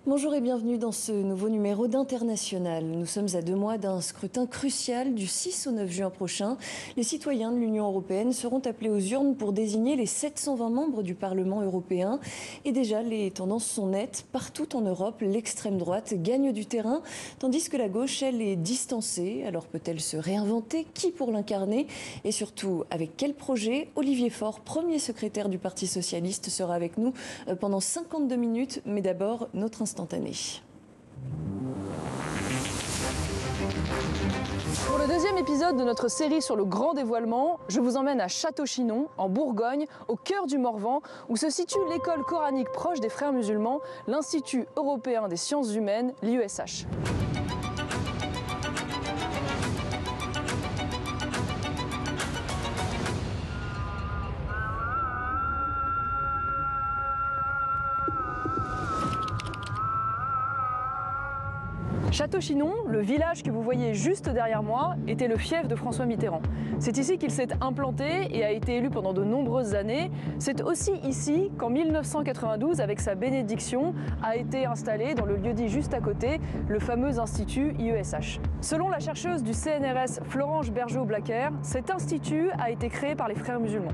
Bonjour et bienvenue dans ce nouveau numéro d'International. Nous sommes à 2 mois d'un scrutin crucial du 6 au 9 juin prochain. Les citoyens de l'Union européenne seront appelés aux urnes pour désigner les 720 membres du Parlement européen. Et déjà, les tendances sont nettes. Partout en Europe, l'extrême droite gagne du terrain, tandis que la gauche, elle, est distancée. Alors peut-elle se réinventer? Qui pour l'incarner? Et surtout, avec quel projet? Olivier Faure, premier secrétaire du Parti socialiste, sera avec nous pendant 52 minutes. Mais d'abord, notre instantané. Pour le deuxième épisode de notre série sur le grand dévoilement, je vous emmène à Château-Chinon, en Bourgogne, au cœur du Morvan, où se situe l'école coranique proche des Frères musulmans, l'Institut européen des sciences humaines, l'IESH. Château-Chinon, le village que vous voyez juste derrière moi, était le fief de François Mitterrand. C'est ici qu'il s'est implanté et a été élu pendant de nombreuses années. C'est aussi ici qu'en 1992, avec sa bénédiction, a été installé dans le lieu-dit juste à côté, le fameux institut IESH. Selon la chercheuse du CNRS Florence Bergeau-Blacker, cet institut a été créé par les Frères musulmans.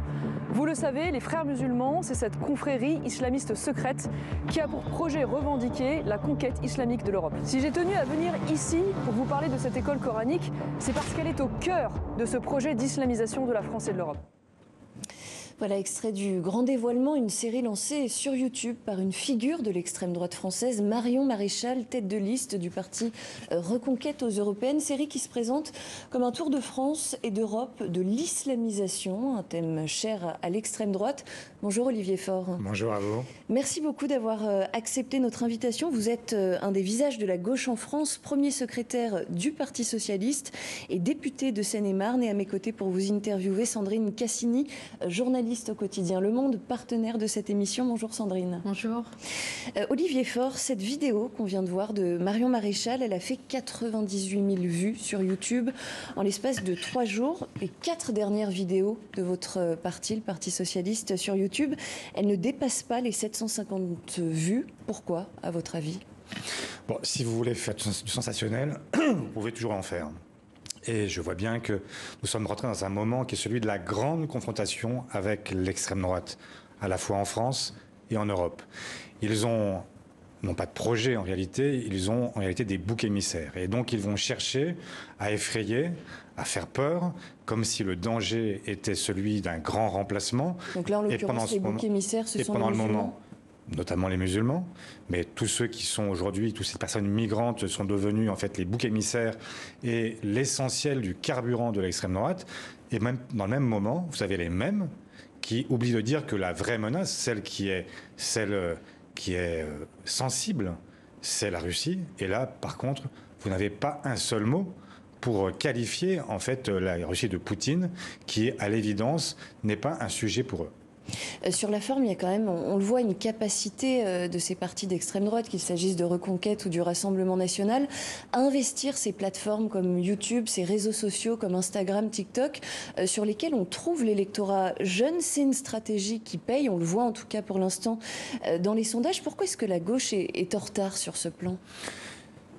Vous le savez, les Frères musulmans, c'est cette confrérie islamiste secrète qui a pour projet revendiqué la conquête islamique de l'Europe. Si j'ai tenu à venir ici pour vous parler de cette école coranique, c'est parce qu'elle est au cœur de ce projet d'islamisation de la France et de l'Europe. Voilà, extrait du Grand Dévoilement, une série lancée sur YouTube par une figure de l'extrême droite française, Marion Maréchal, tête de liste du parti Reconquête aux Européennes. Série qui se présente comme un tour de France et d'Europe de l'islamisation, un thème cher à l'extrême droite. Bonjour Olivier Faure. Bonjour à vous. Merci beaucoup d'avoir accepté notre invitation. Vous êtes un des visages de la gauche en France, premier secrétaire du Parti socialiste et député de Seine-et-Marne. Et à mes côtés pour vous interviewer, Sandrine Cassini, journaliste au quotidien Le Monde, partenaire de cette émission. Bonjour Sandrine. Bonjour. Olivier Faure, cette vidéo qu'on vient de voir de Marion Maréchal, elle a fait 98 000 vues sur YouTube en l'espace de 3 jours. Les 4 dernières vidéos de votre parti, le Parti socialiste, sur YouTube, elles ne dépassent pas les 750 vues. Pourquoi, à votre avis? Bon, si vous voulez faire du sensationnel, vous pouvez toujours en faire. Et je vois bien que nous sommes rentrés dans un moment qui est celui de la grande confrontation avec l'extrême droite, à la fois en France et en Europe. Ils ont, non pas de projet en réalité, ils ont en réalité des boucs émissaires. Et donc ils vont chercher à effrayer, à faire peur, comme si le danger était celui d'un grand remplacement. Donc là, en l'occurrence, les boucs émissaires, ce sont les musulmans. Notamment les musulmans, mais tous ceux qui sont aujourd'hui, toutes ces personnes migrantes sont devenus en fait les boucs émissaires et l'essentiel du carburant de l'extrême droite. Et même dans le même moment, vous avez les mêmes qui oublient de dire que la vraie menace, celle qui est sensible, c'est la Russie. Et là, par contre, vous n'avez pas un seul mot pour qualifier en fait la Russie de Poutine, qui à l'évidence n'est pas un sujet pour eux. Sur la forme, il y a quand même, on le voit, une capacité de ces partis d'extrême droite, qu'il s'agisse de Reconquête ou du Rassemblement national, à investir ces plateformes comme YouTube, ces réseaux sociaux comme Instagram, TikTok, sur lesquels on trouve l'électorat jeune. C'est une stratégie qui paye, on le voit en tout cas pour l'instant dans les sondages. Pourquoi est-ce que la gauche est en retard sur ce plan ?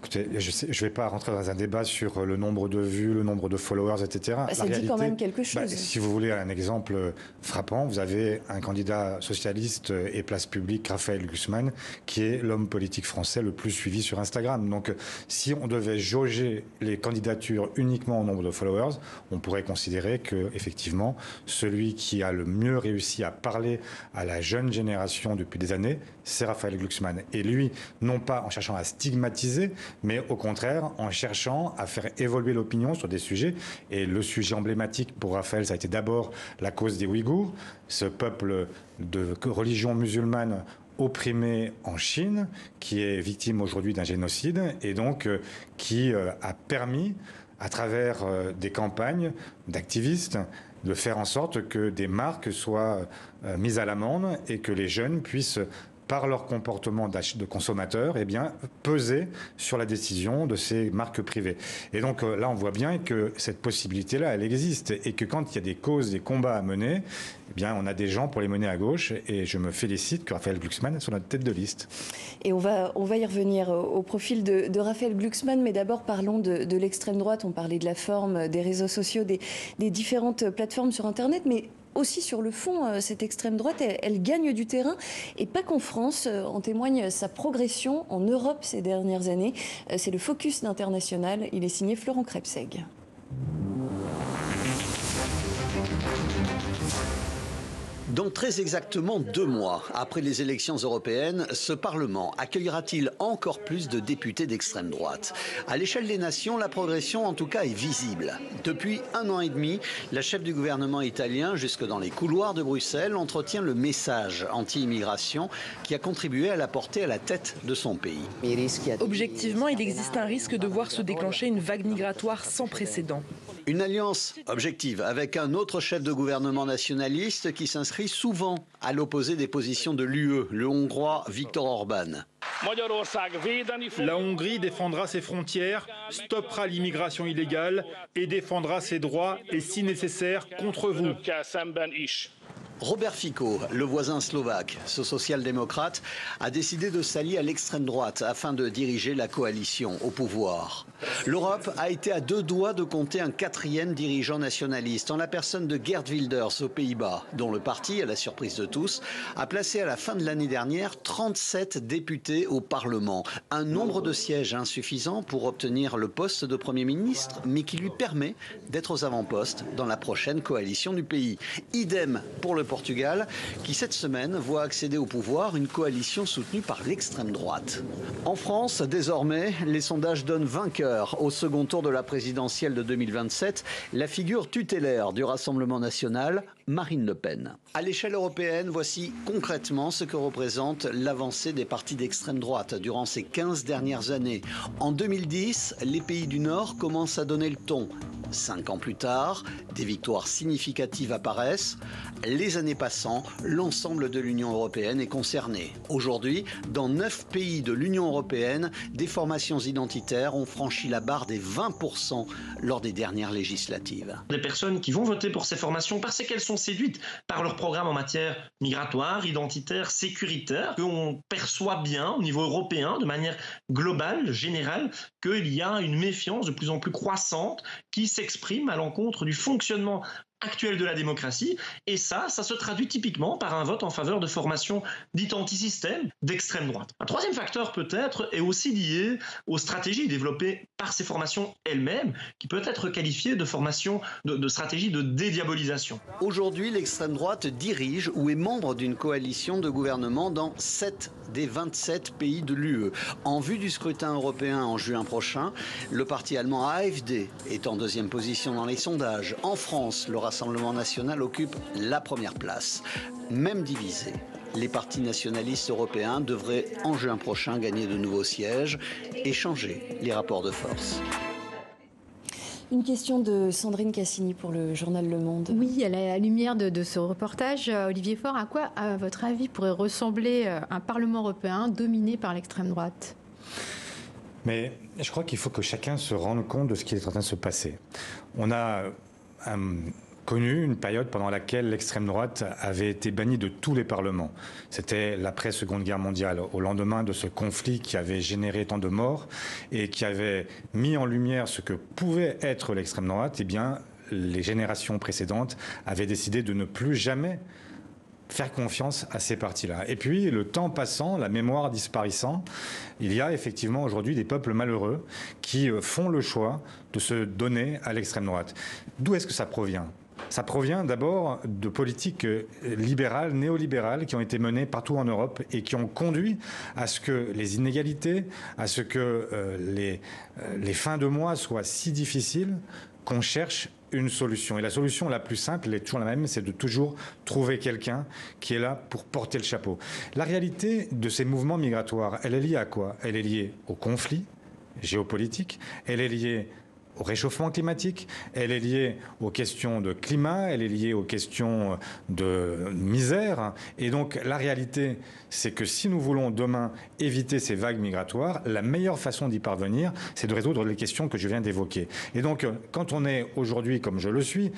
Écoutez, je ne vais pas rentrer dans un débat sur le nombre de vues, le nombre de followers, etc. Ça dit quand même quelque chose. Si vous voulez un exemple frappant, vous avez un candidat socialiste et place publique, Raphaël Glucksmann, qui est l'homme politique français le plus suivi sur Instagram. Donc, si on devait jauger les candidatures uniquement au nombre de followers, on pourrait considérer que, effectivement, celui qui a le mieux réussi à parler à la jeune génération depuis des années, c'est Raphaël Glucksmann. Et lui, non pas en cherchant à stigmatiser, mais au contraire en cherchant à faire évoluer l'opinion sur des sujets. Et le sujet emblématique pour Raphaël, ça a été d'abord la cause des Ouïghours, ce peuple de religion musulmane opprimé en Chine, qui est victime aujourd'hui d'un génocide, et donc qui a permis, à travers des campagnes d'activistes, de faire en sorte que des marques soient mises à l'amende et que les jeunes puissent par leur comportement de consommateurs, eh bien, peser sur la décision de ces marques privées. Et donc là, on voit bien que cette possibilité-là, elle existe et que quand il y a des causes, des combats à mener, eh bien, on a des gens pour les mener à gauche et je me félicite que Raphaël Glucksmann soit notre tête de liste. Et on va y revenir au profil de Raphaël Glucksmann, mais d'abord parlons de l'extrême droite. On parlait de la forme, des réseaux sociaux, des différentes plateformes sur Internet, mais aussi sur le fond, cette extrême droite, elle gagne du terrain, et pas qu'en France. En témoigne sa progression en Europe ces dernières années. C'est le Focus d'International. Il est signé Florent Krebseg. Dans très exactement 2 mois, après les élections européennes, ce Parlement accueillera-t-il encore plus de députés d'extrême droite? À l'échelle des nations, la progression en tout cas est visible. Depuis 1 an et demi, la chef du gouvernement italien, jusque dans les couloirs de Bruxelles, entretient le message anti-immigration qui a contribué à la porter à la tête de son pays. Objectivement, il existe un risque de voir se déclencher une vague migratoire sans précédent. Une alliance objective avec un autre chef de gouvernement nationaliste qui s'inscrit souvent à l'opposé des positions de l'UE, le Hongrois Viktor Orban. La Hongrie défendra ses frontières, stoppera l'immigration illégale et défendra ses droits et, si nécessaire, contre vous. Robert Fico, le voisin slovaque, ce social-démocrate, a décidé de s'allier à l'extrême droite afin de diriger la coalition au pouvoir. L'Europe a été à 2 doigts de compter un 4e dirigeant nationaliste en la personne de Geert Wilders aux Pays-Bas, dont le parti, à la surprise de tous, a placé à la fin de l'année dernière 37 députés au Parlement. Un nombre de sièges insuffisant pour obtenir le poste de Premier ministre, mais qui lui permet d'être aux avant-postes dans la prochaine coalition du pays. Idem pour le Portugal, qui cette semaine voit accéder au pouvoir une coalition soutenue par l'extrême droite. En France, désormais, les sondages donnent vainqueur au second tour de la présidentielle de 2027 la figure tutélaire du Rassemblement national, Marine Le Pen. À l'échelle européenne, voici concrètement ce que représente l'avancée des partis d'extrême droite durant ces 15 dernières années. En 2010, les pays du Nord commencent à donner le ton. 5 ans plus tard, des victoires significatives apparaissent. Les années passant, l'ensemble de l'Union européenne est concerné. Aujourd'hui, dans 9 pays de l'Union européenne, des formations identitaires ont franchi la barre des 20% lors des dernières législatives. Des personnes qui vont voter pour ces formations parce qu'elles sont séduites par leur programme en matière migratoire, identitaire, sécuritaire, qu'on perçoit bien au niveau européen, de manière globale, générale, qu'il y a une méfiance de plus en plus croissante qui s'exprime à l'encontre du fonctionnement actuel de la démocratie, et ça se traduit typiquement par un vote en faveur de formations dites anti-système d'extrême droite. Un troisième facteur peut-être est aussi lié aux stratégies développées par ces formations elles-mêmes, qui peut être qualifiées de formations de stratégies de dédiabolisation. Aujourd'hui, l'extrême droite dirige ou est membre d'une coalition de gouvernement dans 7 des 27 pays de l'UE. En vue du scrutin européen en juin prochain, le parti allemand AfD est en 2e position dans les sondages. En France, le Rassemblement national occupe la 1re place. Même divisé, les partis nationalistes européens devraient en juin prochain gagner de nouveaux sièges et changer les rapports de force. Une question de Sandrine Cassini pour le journal Le Monde. Oui, à la lumière de ce reportage, Olivier Faure, à quoi, à votre avis, pourrait ressembler un Parlement européen dominé par l'extrême droite ? Mais je crois qu'il faut que chacun se rende compte de ce qui est en train de se passer. On a connu une période pendant laquelle l'extrême droite avait été bannie de tous les parlements. C'était l'après-Seconde Guerre mondiale, au lendemain de ce conflit qui avait généré tant de morts et qui avait mis en lumière ce que pouvait être l'extrême droite. Eh bien, les générations précédentes avaient décidé de ne plus jamais faire confiance à ces partis-là. Et puis, le temps passant, la mémoire disparaissant, il y a effectivement aujourd'hui des peuples malheureux qui font le choix de se donner à l'extrême droite. D'où est-ce que ça provient ? Ça provient d'abord de politiques libérales, néolibérales qui ont été menées partout en Europe et qui ont conduit à ce que les inégalités, à ce que les fins de mois soient si difficiles qu'on cherche une solution. Et la solution la plus simple, elle est toujours la même, c'est de toujours trouver quelqu'un qui est là pour porter le chapeau. La réalité de ces mouvements migratoires, elle est liée à quoi ? Elle est liée au conflit géopolitique, elle est liée au réchauffement climatique, elle est liée aux questions de climat, elle est liée aux questions de misère. Et donc la réalité, c'est que si nous voulons demain éviter ces vagues migratoires, la meilleure façon d'y parvenir, c'est de résoudre les questions que je viens d'évoquer. Et donc quand on est aujourd'hui, comme je le suis,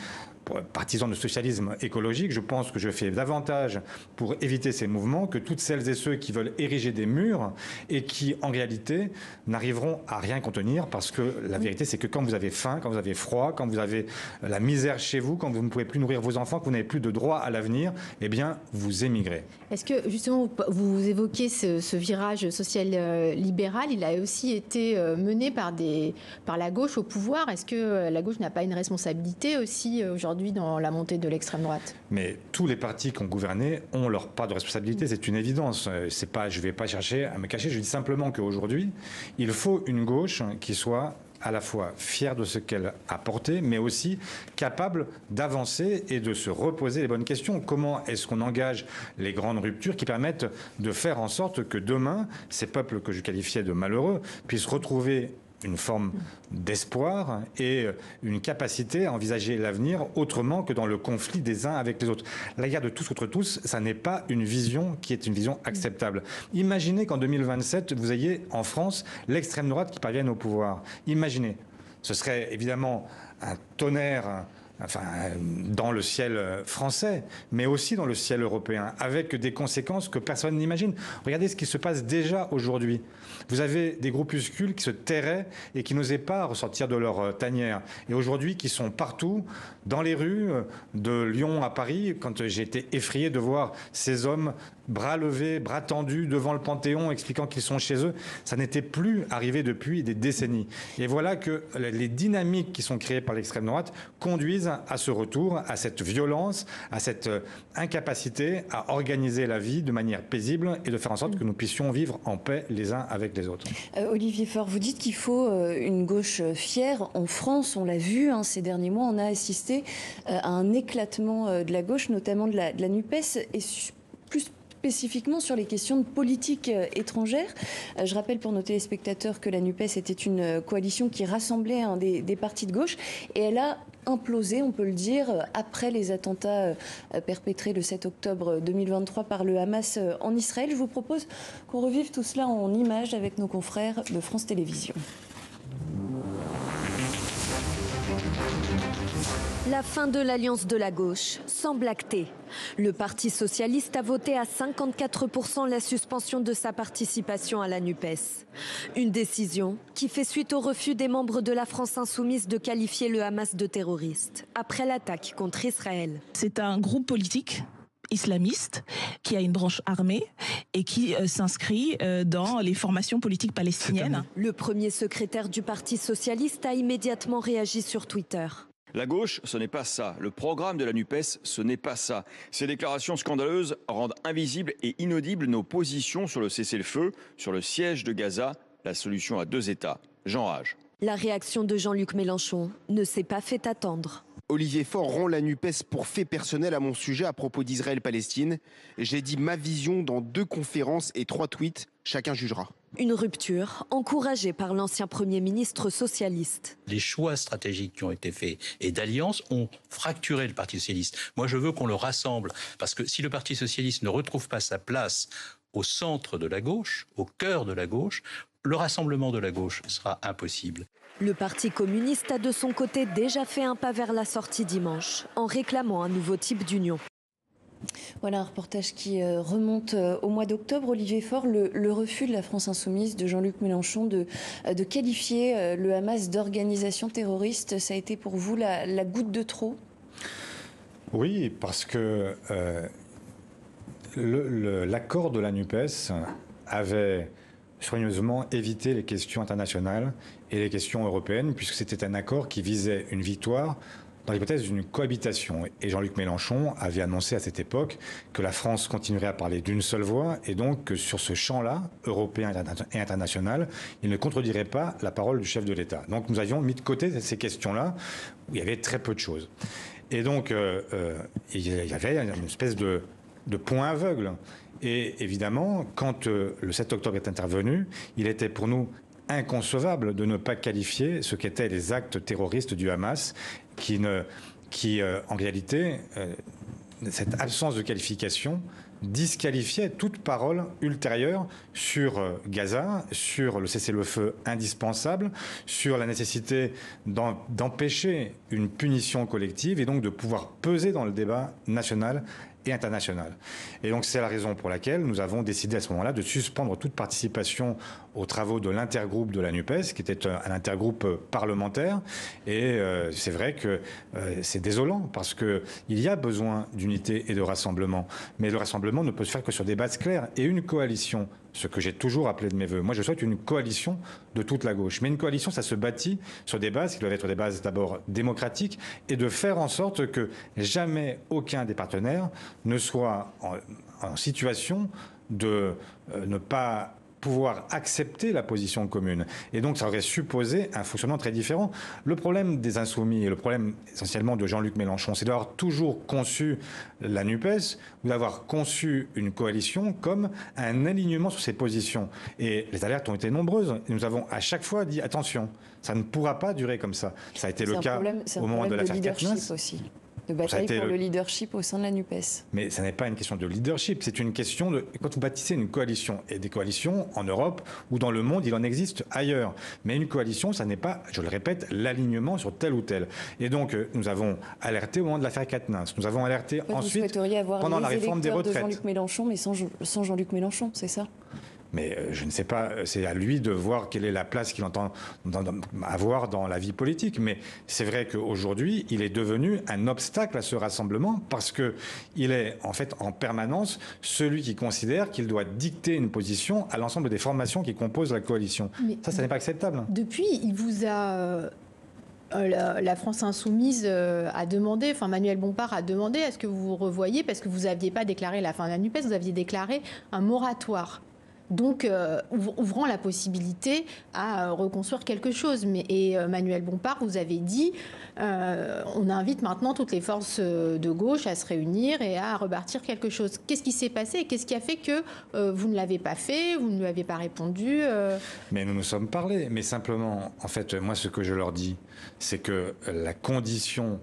partisan de socialisme écologique, je pense que je fais davantage pour éviter ces mouvements que toutes celles et ceux qui veulent ériger des murs et qui, en réalité, n'arriveront à rien contenir, parce que la vérité, c'est que quand vous avez faim, quand vous avez froid, quand vous avez la misère chez vous, quand vous ne pouvez plus nourrir vos enfants, que vous n'avez plus de droit à l'avenir, eh bien, vous émigrez. Est-ce que, justement, vous évoquez ce virage social-libéral, il a aussi été mené par la gauche au pouvoir. Est-ce que la gauche n'a pas une responsabilité aussi aujourd'hui dans la montée de l'extrême droite? Mais tous les partis qui ont gouverné ont leur part de responsabilité, c'est une évidence. C'est pas, je ne vais pas chercher à me cacher, je dis simplement qu'aujourd'hui, il faut une gauche qui soit à la fois fière de ce qu'elle a porté, mais aussi capable d'avancer et de se reposer les bonnes questions. Comment est-ce qu'on engage les grandes ruptures qui permettent de faire en sorte que demain, ces peuples que je qualifiais de malheureux puissent retrouver une forme d'espoir et une capacité à envisager l'avenir autrement que dans le conflit des uns avec les autres. La guerre de tous contre tous, ça n'est pas une vision qui est une vision acceptable. Imaginez qu'en 2027, vous ayez en France l'extrême droite qui parvienne au pouvoir. Imaginez. Ce serait évidemment un tonnerre dans le ciel français, mais aussi dans le ciel européen, avec des conséquences que personne n'imagine. Regardez ce qui se passe déjà aujourd'hui. Vous avez des groupuscules qui se tairaient et qui n'osaient pas ressortir de leur tanière, et aujourd'hui qui sont partout, dans les rues de Lyon à Paris, quand j'ai été effrayé de voir ces hommes bras levés, bras tendus devant le Panthéon, expliquant qu'ils sont chez eux. Ça n'était plus arrivé depuis des décennies. Et voilà que les dynamiques qui sont créées par l'extrême droite conduisent à ce retour, à cette violence, à cette incapacité à organiser la vie de manière paisible et de faire en sorte que nous puissions vivre en paix les uns avec les autres. Olivier Faure, vous dites qu'il faut une gauche fière. En France, on l'a vu ces derniers mois, on a assisté à un éclatement de la gauche, notamment de la NUPES, et plus spécifiquement sur les questions de politique étrangère. Je rappelle pour nos téléspectateurs que la NUPES était une coalition qui rassemblait des partis de gauche, et elle a implosé, on peut le dire, après les attentats perpétrés le 7 octobre 2023 par le Hamas en Israël. Je vous propose qu'on revive tout cela en images avec nos confrères de France Télévisions. La fin de l'alliance de la gauche semble actée. Le Parti socialiste a voté à 54% la suspension de sa participation à la NUPES. Une décision qui fait suite au refus des membres de la France insoumise de qualifier le Hamas de terroriste après l'attaque contre Israël. C'est un groupe politique islamiste qui a une branche armée et qui s'inscrit dans les formations politiques palestiniennes. Le premier secrétaire du Parti socialiste a immédiatement réagi sur Twitter. La gauche, ce n'est pas ça. Le programme de la NUPES, ce n'est pas ça. Ces déclarations scandaleuses rendent invisibles et inaudibles nos positions sur le cessez-le-feu, sur le siège de Gaza, la solution à 2 États. J'enrage. La réaction de Jean-Luc Mélenchon ne s'est pas fait attendre. Olivier Faure rend la NUPES pour fait personnel à mon sujet à propos d'Israël-Palestine. J'ai dit ma vision dans 2 conférences et 3 tweets. Chacun jugera. Une rupture encouragée par l'ancien Premier ministre socialiste. Les choix stratégiques qui ont été faits et d'alliance ont fracturé le Parti socialiste. Moi, je veux qu'on le rassemble, parce que si le Parti socialiste ne retrouve pas sa place au centre de la gauche, au cœur de la gauche, le rassemblement de la gauche sera impossible. Le Parti communiste a de son côté déjà fait un pas vers la sortie dimanche, en réclamant un nouveau type d'union. Voilà un reportage qui remonte au mois d'octobre. Olivier Faure, le refus de la France insoumise, de Jean-Luc Mélenchon, de qualifier le Hamas d'organisation terroriste, ça a été pour vous la goutte de trop ? Oui, parce que l'accord de la NUPES avait soigneusement évité les questions internationales et les questions européennes, puisque c'était un accord qui visait une victoire dans l'hypothèse d'une cohabitation. Et Jean-Luc Mélenchon avait annoncé à cette époque que la France continuerait à parler d'une seule voix, et donc que sur ce champ-là, européen et international, il ne contredirait pas la parole du chef de l'État. Donc nous avions mis de côté ces questions-là, où il y avait très peu de choses. Et donc il y avait une espèce de point aveugle. Et évidemment, quand le 7 octobre est intervenu, il était pour nous inconcevable de ne pas qualifier ce qu'étaient les actes terroristes du Hamas, qui en réalité, cette absence de qualification disqualifiait toute parole ultérieure sur Gaza, sur le cessez-le-feu indispensable, sur la nécessité d'empêcher une punition collective et donc de pouvoir peser dans le débat national et international. Et donc c'est la raison pour laquelle nous avons décidé à ce moment-là de suspendre toute participation aux travaux de l'intergroupe de la NUPES, qui était un intergroupe parlementaire. Et c'est vrai que c'est désolant, parce qu'il y a besoin d'unité et de rassemblement. Mais le rassemblement ne peut se faire que sur des bases claires. Et une coalition, ce que j'ai toujours appelé de mes voeux. Moi, je souhaite une coalition de toute la gauche. Mais une coalition, ça se bâtit sur des bases qui doivent être des bases d'abord démocratiques et de faire en sorte que jamais aucun des partenaires ne soit en situation de ne pas pouvoir accepter la position commune. Et donc, ça aurait supposé un fonctionnement très différent. Le problème des Insoumis et le problème essentiellement de Jean-Luc Mélenchon, c'est d'avoir toujours conçu la NUPES ou d'avoir conçu une coalition comme un alignement sur ses positions. Et les alertes ont été nombreuses. Et nous avons à chaque fois dit, attention, ça ne pourra pas durer comme ça. Ça a été le cas au moment de l'affaire Quatennens. De bataille pour le leadership au sein de la NUPES. Mais ça n'est pas une question de leadership, c'est une question de... Quand vous bâtissez une coalition, et des coalitions en Europe ou dans le monde, il en existe ailleurs. Mais une coalition, ça n'est pas, je le répète, l'alignement sur tel ou tel. Et donc, nous avons alerté au moment de l'affaire Quatennens. Nous avons alerté ensuite pendant la réforme des retraites. De Jean-Luc Mélenchon, mais sans Jean-Luc Mélenchon, c'est ça ? Mais je ne sais pas, c'est à lui de voir quelle est la place qu'il entend avoir dans la vie politique. Mais c'est vrai qu'aujourd'hui, il est devenu un obstacle à ce rassemblement parce qu'il est en fait en permanence celui qui considère qu'il doit dicter une position à l'ensemble des formations qui composent la coalition. Mais ça n'est pas acceptable. Depuis, il vous a... la France Insoumise a demandé, enfin Manuel Bompard a demandé à ce que vous revoyiez, parce que vous n'aviez pas déclaré la fin de la NUPES, vous aviez déclaré un moratoire. Donc, ouvrant la possibilité à reconstruire quelque chose. Et Manuel Bompard, vous avez dit, on invite maintenant toutes les forces de gauche à se réunir et à rebâtir quelque chose. Qu'est-ce qui s'est passé? Qu'est-ce qui a fait que vous ne l'avez pas fait, vous ne lui avez pas répondu Mais nous nous sommes parlé. Mais simplement, en fait, moi, ce que je leur dis, c'est que la condition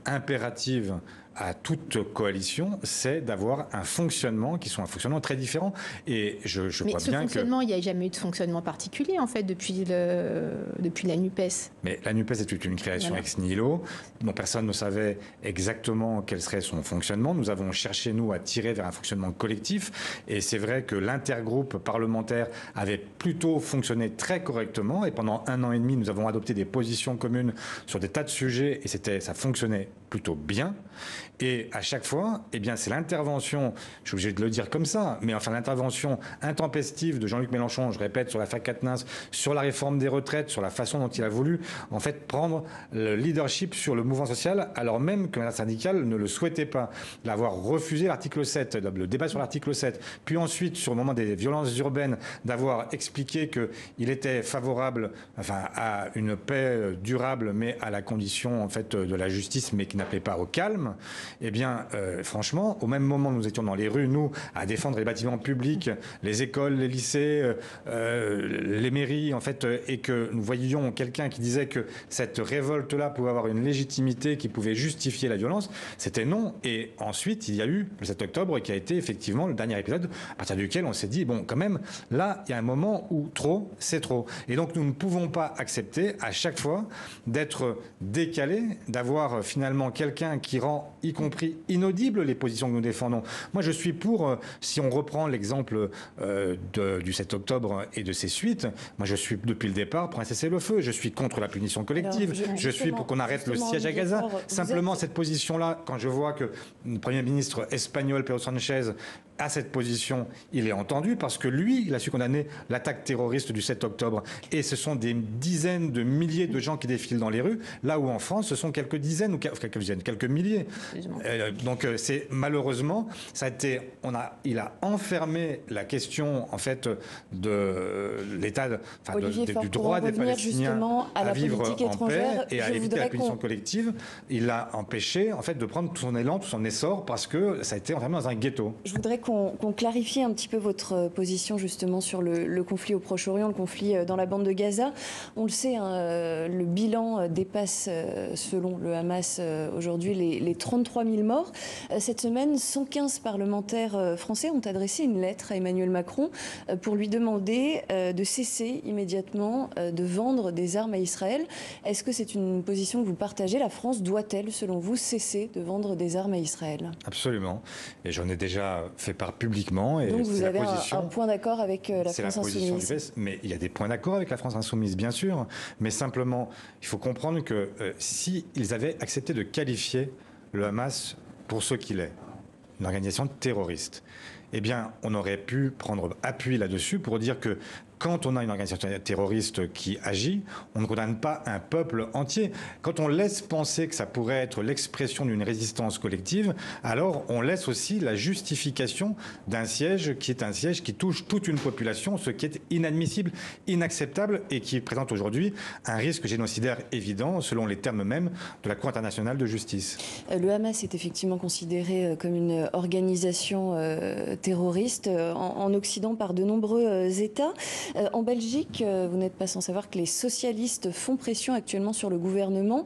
impérative à toute coalition, c'est d'avoir un fonctionnement qui soit un fonctionnement très différent. Et je crois bien que... Mais ce fonctionnement, il n'y a jamais eu de fonctionnement particulier, en fait, depuis la NUPES. Mais la NUPES est une création ex nihilo, dont personne ne savait exactement quel serait son fonctionnement. Nous avons cherché, nous, à tirer vers un fonctionnement collectif. Et c'est vrai que l'intergroupe parlementaire avait plutôt fonctionné très correctement. Et pendant 1 an et demi, nous avons adopté des positions communes sur des tas de sujets. Et ça fonctionnait plutôt bien. Et à chaque fois, eh bien, c'est l'intervention, je suis obligé de le dire comme ça, mais enfin l'intervention intempestive de Jean-Luc Mélenchon, je répète, sur l'affaire Quatennens, sur la réforme des retraites, sur la façon dont il a voulu, en fait, prendre le leadership sur le mouvement social, alors même que la syndicale ne le souhaitait pas. D'avoir refusé l'article 7, le débat sur l'article 7, puis ensuite, sur le moment des violences urbaines, d'avoir expliqué qu'il était favorable, enfin, à une paix durable, mais à la condition, en fait, de la justice, mais qui n'appelait pas au calme. Eh bien, franchement, au même moment, nous étions dans les rues, nous, à défendre les bâtiments publics, les écoles, les lycées, les mairies, en fait, et que nous voyions quelqu'un qui disait que cette révolte-là pouvait avoir une légitimité qui pouvait justifier la violence, c'était non. Et ensuite, il y a eu le 7 octobre, qui a été effectivement le dernier épisode, à partir duquel on s'est dit, bon, quand même, là, il y a un moment où trop, c'est trop. Et donc, nous ne pouvons pas accepter, à chaque fois, d'être décalés, d'avoir finalement quelqu'un qui rend, y compris inaudibles, les positions que nous défendons. Moi, je suis pour, si on reprend l'exemple du 7 octobre et de ses suites, moi, je suis depuis le départ pour un cessez-le-feu. Je suis contre la punition collective. Alors, je suis pour qu'on arrête le siège à Gaza. Simplement, cette position-là, quand je vois que le Premier ministre espagnol, Pedro Sánchez, a cette position, il est entendu parce que lui, il a su condamner l'attaque terroriste du 7 octobre. Et ce sont des dizaines de milliers de gens qui défilent dans les rues, là où en France, ce sont quelques dizaines ou quelques milliers. Donc c'est malheureusement, ça a été, il a enfermé la question en fait de l'état, du droit des Palestiniens à vivre en paix et à éviter la punition collective. Il l'a empêché en fait de prendre tout son élan, tout son essor parce que ça a été enfermé dans un ghetto. Je voudrais qu'on qu'on clarifie un petit peu votre position justement sur le conflit au Proche-Orient, le conflit dans la bande de Gaza. On le sait, hein, le bilan dépasse, selon le Hamas aujourd'hui, les 33 000 morts. Cette semaine, 115 parlementaires français ont adressé une lettre à Emmanuel Macron pour lui demander de cesser immédiatement de vendre des armes à Israël. Est-ce que c'est une position que vous partagez? La France doit-elle, selon vous, cesser de vendre des armes à Israël? Absolument. Et j'en ai déjà fait part publiquement. Et donc vous avez un point d'accord avec la France Insoumise. PS, mais il y a des points d'accord avec la France Insoumise, bien sûr. Mais simplement, il faut comprendre que s'ils avaient accepté de qualifier le Hamas pour ce qu'il est, une organisation terroriste, eh bien, on aurait pu prendre appui là-dessus pour dire que quand on a une organisation terroriste qui agit, on ne condamne pas un peuple entier. Quand on laisse penser que ça pourrait être l'expression d'une résistance collective, alors on laisse aussi la justification d'un siège qui est un siège qui touche toute une population, ce qui est inadmissible, inacceptable et qui présente aujourd'hui un risque génocidaire évident selon les termes mêmes de la Cour internationale de justice. Le Hamas est effectivement considéré comme une organisation terroriste en Occident par de nombreux États. En Belgique, vous n'êtes pas sans savoir que les socialistes font pression actuellement sur le gouvernement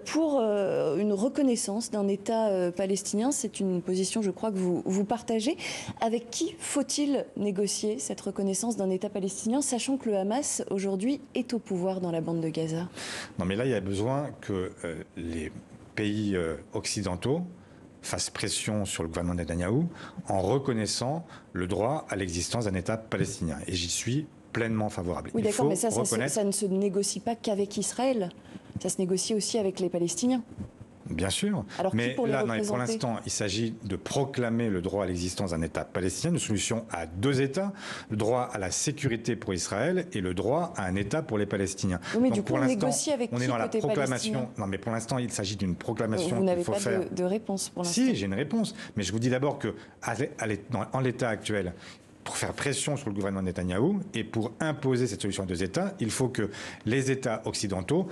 pour une reconnaissance d'un État palestinien. C'est une position, je crois, que vous partagez. Avec qui faut-il négocier cette reconnaissance d'un État palestinien, sachant que le Hamas, aujourd'hui, est au pouvoir dans la bande de Gaza? Non, mais là, il y a besoin que les pays occidentaux fasse pression sur le gouvernement Netanyahou en reconnaissant le droit à l'existence d'un État palestinien. Et j'y suis pleinement favorable. Oui, d'accord, mais ça ne se négocie pas qu'avec Israël. Ça se négocie aussi avec les Palestiniens. Bien sûr. Alors, mais là, pour l'instant, il s'agit de proclamer le droit à l'existence d'un État palestinien, une solution à deux États, le droit à la sécurité pour Israël et le droit à un État pour les Palestiniens. Oui, mais donc, du coup, on négocie avec on est dans la proclamation. Non, mais pour l'instant, il s'agit d'une proclamation. Vous n'avez pas de réponse pour l'instant. Si, j'ai une réponse. Mais je vous dis d'abord que en l'état actuel, pour faire pression sur le gouvernement Netanyahou et pour imposer cette solution à deux États, il faut que les États occidentaux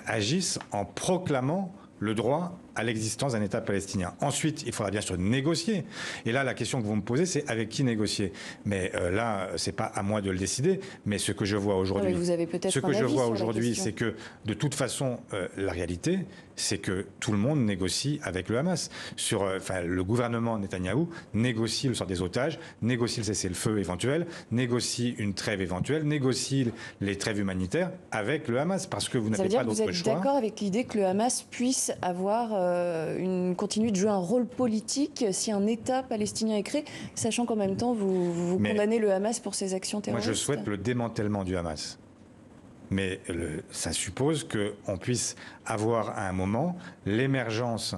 agissent en proclamant le droit à l'existence d'un État palestinien. Ensuite, il faudra bien sûr négocier. Et là, la question que vous me posez, c'est avec qui négocier. Mais là, c'est pas à moi de le décider. Mais ce que je vois aujourd'hui, c'est que de toute façon, la réalité, c'est que tout le monde négocie avec le Hamas. Le gouvernement Netanyahou négocie le sort des otages, négocie le cessez-le-feu éventuel, négocie une trêve éventuelle, négocie les trêves humanitaires avec le Hamas, parce que vous n'avez pas d'autre choix. Vous êtes d'accord avec l'idée que le Hamas puisse avoir continuer de jouer un rôle politique si un État palestinien est créé, sachant qu'en même temps vous condamnez le Hamas pour ses actions terroristes? Moi, je souhaite le démantèlement du Hamas. Mais ça suppose qu'on puisse avoir à un moment l'émergence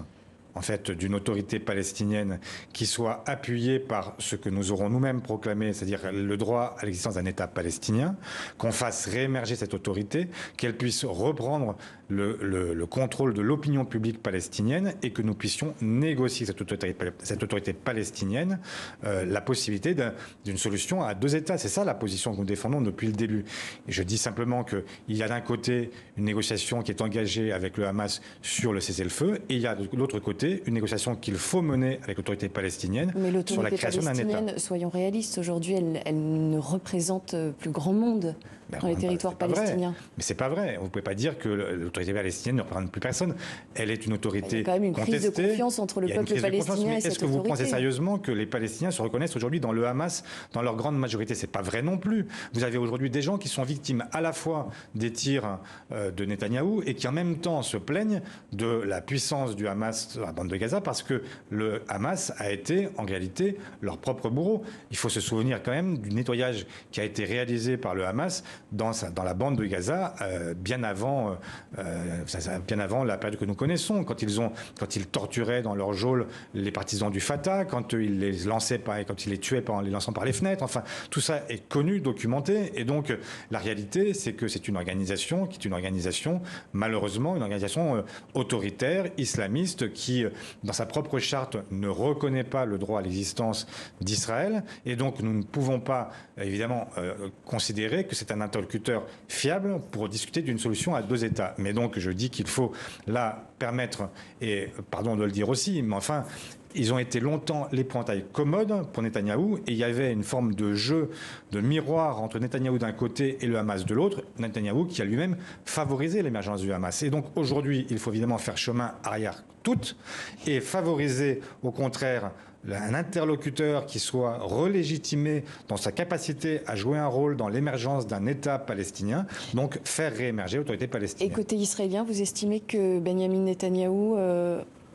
en fait, d'une autorité palestinienne qui soit appuyée par ce que nous aurons nous-mêmes proclamé, c'est-à-dire le droit à l'existence d'un État palestinien, qu'on fasse réémerger cette autorité, qu'elle puisse reprendre le contrôle de l'opinion publique palestinienne et que nous puissions négocier cette autorité palestinienne la possibilité d'une solution à deux États. C'est ça la position que nous défendons depuis le début. Et je dis simplement qu'il y a d'un côté une négociation qui est engagée avec le Hamas sur le cessez-le-feu et il y a de l'autre côté une négociation qu'il faut mener avec l'autorité palestinienne sur la création d'un État. Soyons réalistes, aujourd'hui elle ne représente plus grand monde dans les territoires palestiniens. Mais c'est pas vrai. Vous ne pouvez pas dire que l'autorité palestinienne ne représente plus personne. Elle est une autorité contestée. Il y a quand même une crise de confiance entre le peuple palestinien et cette autorité. Est-ce que vous pensez sérieusement que les Palestiniens se reconnaissent aujourd'hui dans le Hamas dans leur grande majorité? C'est pas vrai non plus. Vous avez aujourd'hui des gens qui sont victimes à la fois des tirs de Netanyahou et qui en même temps se plaignent de la puissance du Hamas dans la bande de Gaza parce que le Hamas a été en réalité leur propre bourreau. Il faut se souvenir quand même du nettoyage qui a été réalisé par le Hamas dans la bande de Gaza bien avant la période que nous connaissons, quand ils torturaient dans leur geôle les partisans du Fatah, quand ils les lançaient quand ils les tuaient en les lançant par les fenêtres. Enfin, tout ça est connu, documenté, et donc la réalité, c'est que c'est une organisation qui est une organisation, malheureusement, une organisation autoritaire, islamiste, qui, dans sa propre charte, ne reconnaît pas le droit à l'existence d'Israël, et donc nous ne pouvons pas, évidemment, considérer que c'est un interlocuteur fiable pour discuter d'une solution à deux États. Mais donc, je dis qu'il faut là permettre, et pardon de le dire aussi, mais enfin, Ils ont été longtemps l'épouvantail commode pour Netanyahou et il y avait une forme de jeu de miroir entre Netanyahou d'un côté et le Hamas de l'autre. Netanyahou qui a lui-même favorisé l'émergence du Hamas. Et donc aujourd'hui, il faut évidemment faire chemin arrière toute et favoriser au contraire un interlocuteur qui soit relégitimé dans sa capacité à jouer un rôle dans l'émergence d'un État palestinien, donc faire réémerger l'autorité palestinienne. Et côté israélien, vous estimez que Benyamin Netanyahou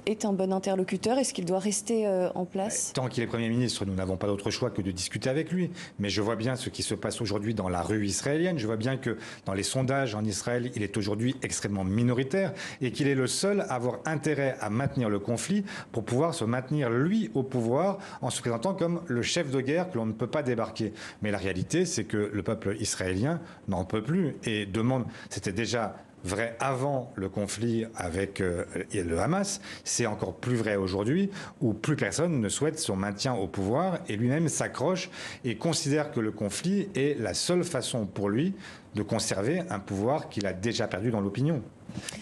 est un bon interlocuteur? Est-ce qu'il doit rester en place? Tant qu'il est Premier ministre, nous n'avons pas d'autre choix que de discuter avec lui. Mais je vois bien ce qui se passe aujourd'hui dans la rue israélienne. Je vois bien que dans les sondages en Israël, il est aujourd'hui extrêmement minoritaire et qu'il est le seul à avoir intérêt à maintenir le conflit pour pouvoir se maintenir, lui, au pouvoir en se présentant comme le chef de guerre que l'on ne peut pas débarquer. Mais la réalité, c'est que le peuple israélien n'en peut plus et demande, c'était déjà vrai avant le conflit avec le Hamas, c'est encore plus vrai aujourd'hui, où plus personne ne souhaite son maintien au pouvoir et lui-même s'accroche et considère que le conflit est la seule façon pour lui de conserver un pouvoir qu'il a déjà perdu dans l'opinion.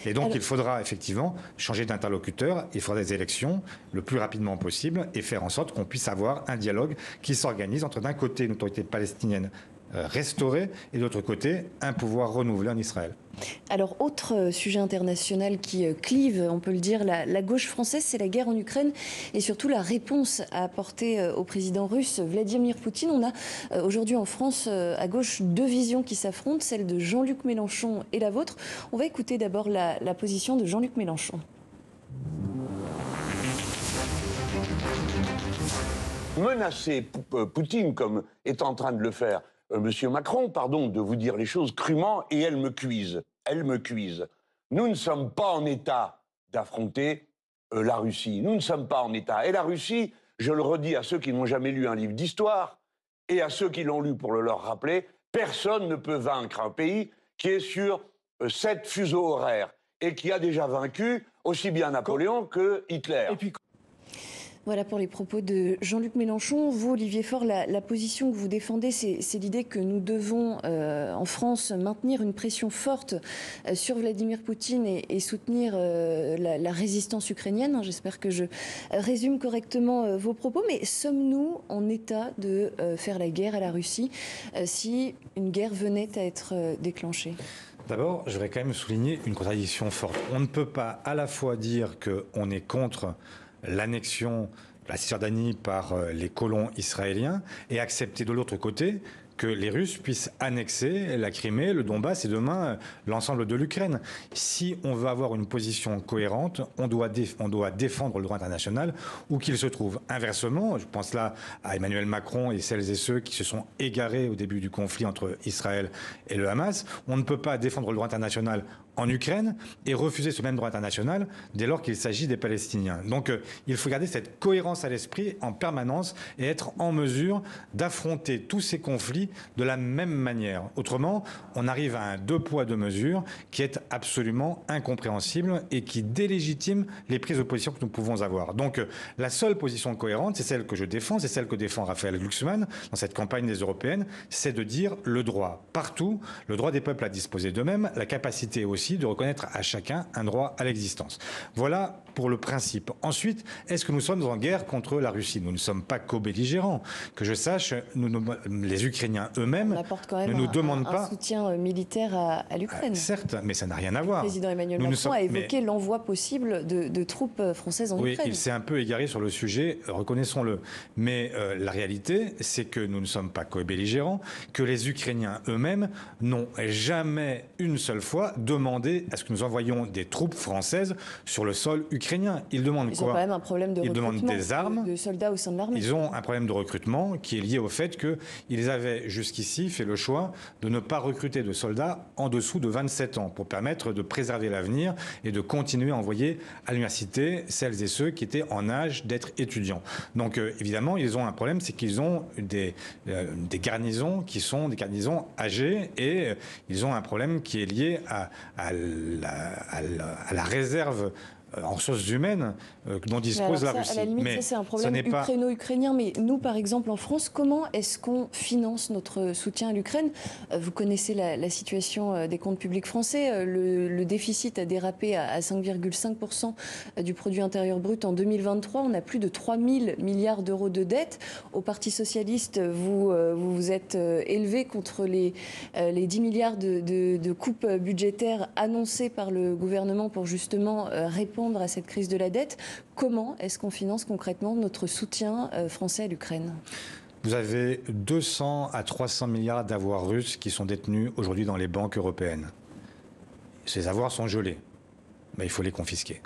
Et donc il faudra effectivement changer d'interlocuteur, il faudra des élections le plus rapidement possible et faire en sorte qu'on puisse avoir un dialogue qui s'organise entre d'un côté une autorité palestinienne restaurée et de l'autre côté un pouvoir renouvelé en Israël. Alors, autre sujet international qui clive, on peut le dire, la gauche française, c'est la guerre en Ukraine et surtout la réponse à apporter au président russe Vladimir Poutine. On a aujourd'hui en France, à gauche, deux visions qui s'affrontent, celle de Jean-Luc Mélenchon et la vôtre. On va écouter d'abord la position de Jean-Luc Mélenchon. Menacer Poutine, comme est en train de le faire Monsieur Macron, pardon de vous dire les choses crûment, et elle me cuise. Elle me cuise. Nous ne sommes pas en état d'affronter la Russie. Nous ne sommes pas en état. Et la Russie, je le redis à ceux qui n'ont jamais lu un livre d'histoire, et à ceux qui l'ont lu pour le leur rappeler, personne ne peut vaincre un pays qui est sur 7 fuseaux horaires, et qui a déjà vaincu aussi bien Napoléon que Hitler. Et puis, voilà pour les propos de Jean-Luc Mélenchon. Vous, Olivier Faure, la position que vous défendez, c'est l'idée que nous devons, en France, maintenir une pression forte sur Vladimir Poutine et soutenir la résistance ukrainienne. J'espère que je résume correctement vos propos. Mais sommes-nous en état de faire la guerre à la Russie si une guerre venait à être déclenchée ? D'abord, je voudrais quand même souligner une contradiction forte. On ne peut pas à la fois dire qu'on est contre l'annexion de la Cisjordanie par les colons israéliens et accepter de l'autre côté que les Russes puissent annexer la Crimée, le Donbass et demain l'ensemble de l'Ukraine. Si on veut avoir une position cohérente, on doit défendre le droit international où qu'il se trouve. Inversement, je pense là à Emmanuel Macron et celles et ceux qui se sont égarés au début du conflit entre Israël et le Hamas, on ne peut pas défendre le droit international en Ukraine et refuser ce même droit international dès lors qu'il s'agit des Palestiniens. Donc il faut garder cette cohérence à l'esprit en permanence et être en mesure d'affronter tous ces conflits de la même manière. Autrement, on arrive à un deux poids deux mesures qui est absolument incompréhensible et qui délégitime les prises de position que nous pouvons avoir. Donc la seule position cohérente, c'est celle que je défends, c'est celle que défend Raphaël Glucksmann dans cette campagne des Européennes, c'est de dire le droit partout, le droit des peuples à disposer d'eux-mêmes, la capacité aussi de reconnaître à chacun un droit à l'existence. Voilà pour le principe. Ensuite, est-ce que nous sommes en guerre contre la Russie? Nous ne sommes pas co-belligérants. Que je sache, les Ukrainiens eux-mêmes ne nous demandent pas un soutien militaire à l'Ukraine. Certes, mais ça n'a rien à voir. Le président Emmanuel Macron a évoqué l'envoi possible de troupes françaises en Ukraine. Oui, il s'est un peu égaré sur le sujet, reconnaissons-le. Mais la réalité, c'est que nous ne sommes pas co-belligérants, que les Ukrainiens eux-mêmes n'ont jamais une seule fois demandé à ce que nous envoyions des troupes françaises sur le sol ukrainien. Ils demandent quoi? Ils ont quand même un problème de recrutement. Ils demandent des armes, de soldats au sein de l'armée. Ils ont un problème de recrutement qui est lié au fait qu'ils avaient jusqu'ici fait le choix de ne pas recruter de soldats en dessous de 27 ans pour permettre de préserver l'avenir et de continuer à envoyer à l'université celles et ceux qui étaient en âge d'être étudiants. Donc évidemment, ils ont un problème, c'est qu'ils ont des garnisons qui sont des garnisons âgées et ils ont un problème qui est lié à la réserve en ressources humaines dont dispose la Russie. À la limite, ça c'est un problème ukraino-ukrainien. Mais nous, par exemple, en France, comment est-ce qu'on finance notre soutien à l'Ukraine ? Vous connaissez la situation des comptes publics français. Le déficit a dérapé à 5,5% du produit intérieur brut en 2023. On a plus de 3 000 milliards d'euros de dettes. Au Parti socialiste, vous vous êtes élevé contre les 10 milliards de coupes budgétaires annoncées par le gouvernement pour justement répondre à cette crise de la dette. Comment est-ce qu'on finance concrètement notre soutien français à l'Ukraine ? Vous avez 200 à 300 milliards d'avoirs russes qui sont détenus aujourd'hui dans les banques européennes. Ces avoirs sont gelés, mais il faut les confisquer.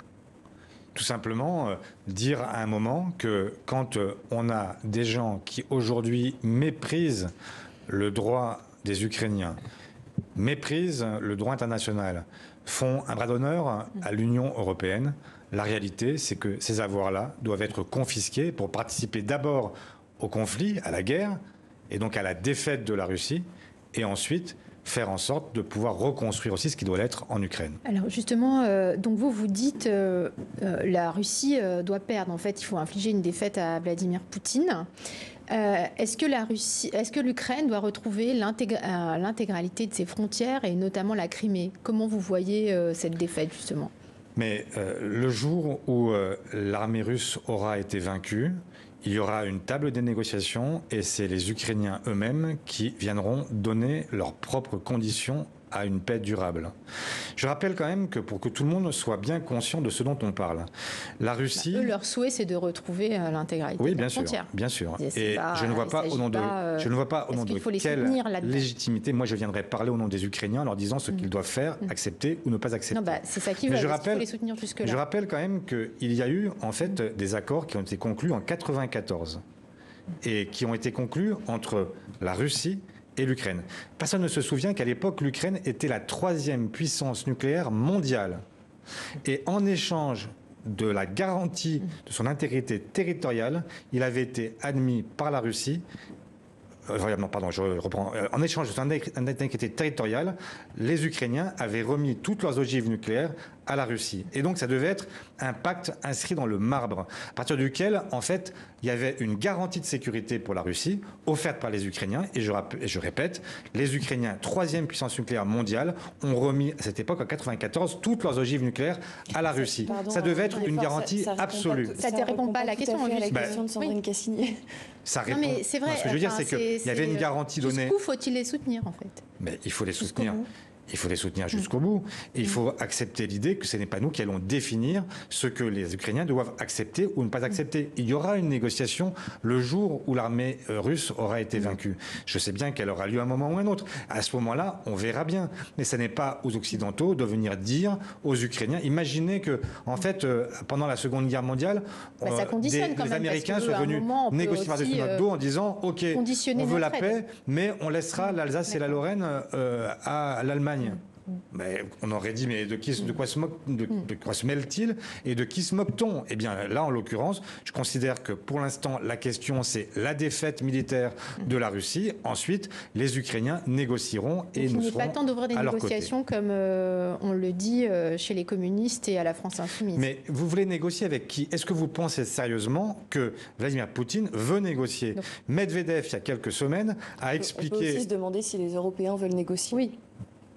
Tout simplement dire à un moment que quand on a des gens qui aujourd'hui méprisent le droit des Ukrainiens, méprisent le droit international, font un bras d'honneur à l'Union européenne, la réalité, c'est que ces avoirs-là doivent être confisqués pour participer d'abord au conflit, à la guerre, et donc à la défaite de la Russie, et ensuite faire en sorte de pouvoir reconstruire aussi ce qui doit l'être en Ukraine. Alors justement, donc vous dites la Russie doit perdre. En fait, il faut infliger une défaite à Vladimir Poutine. Est-ce que l'Ukraine doit retrouver l'intégralité de ses frontières et notamment la Crimée ? Comment vous voyez cette défaite justement ? Mais le jour où l'armée russe aura été vaincue, il y aura une table des négociations et c'est les Ukrainiens eux-mêmes qui viendront donner leurs propres conditions à une paix durable. Je rappelle quand même que pour que tout le monde soit bien conscient de ce dont on parle, la Russie... Eux, leur souhait, c'est de retrouver l'intégralité de la frontière. Oui, bien sûr. Et je ne vois pas au nom de quelle légitimité, moi je viendrais parler au nom des Ukrainiens en leur disant ce qu'ils doivent faire, accepter ou ne pas accepter. Non, c'est ça qui va, il faut les soutenir jusque-là. Je rappelle quand même qu'il y a eu en fait des accords qui ont été conclus en 1994 et qui ont été conclus entre la Russie et l'Ukraine. Personne ne se souvient qu'à l'époque, l'Ukraine était la 3e puissance nucléaire mondiale. Et en échange de la garantie de son intégrité territoriale, il avait été admis par la Russie. En échange de son intégrité territoriale, les Ukrainiens avaient remis toutes leurs ogives nucléaires à la Russie. Et donc, ça devait être un pacte inscrit dans le marbre, à partir duquel, en fait, il y avait une garantie de sécurité pour la Russie, offerte par les Ukrainiens. Et je répète, les Ukrainiens, 3e puissance nucléaire mondiale, ont remis, à cette époque, en 1994, toutes leurs ogives nucléaires à la Russie. Ça devait être une garantie absolue. Ça ne répond pas à la question. La question de Sandrine Cassini. Ça répond. Non, mais c'est vrai. Ce que je veux dire, c'est qu'il y avait une garantie donnée. Jusqu'où faut-il les soutenir, en fait ? Mais il faut les soutenir. Il faut les soutenir jusqu'au bout. Et il faut accepter l'idée que ce n'est pas nous qui allons définir ce que les Ukrainiens doivent accepter ou ne pas accepter. Il y aura une négociation le jour où l'armée russe aura été vaincue. Je sais bien qu'elle aura lieu à un moment ou à un autre. À ce moment-là, on verra bien. Mais ce n'est pas aux Occidentaux de venir dire aux Ukrainiens. Imaginez que, en fait, pendant la Seconde Guerre mondiale, les Américains sont venus négocier par-dessus notre dos en disant « Ok, on veut la paix, mais on laissera l'Alsace et la Lorraine à l'Allemagne. » Mais on aurait dit, mais de quoi se mêle-t-il et de qui se moque-t-on ? Eh bien, là, en l'occurrence, je considère que pour l'instant, la question, c'est la défaite militaire de la Russie. Ensuite, les Ukrainiens négocieront et nous serons à leur côté. Il n'est pas temps d'ouvrir des négociations comme on le dit chez les communistes et à la France insoumise. Mais vous voulez négocier avec qui ? Est-ce que vous pensez sérieusement que Vladimir Poutine veut négocier ? Medvedev, il y a quelques semaines, a expliqué... On peut aussi se demander si les Européens veulent négocier. Oui.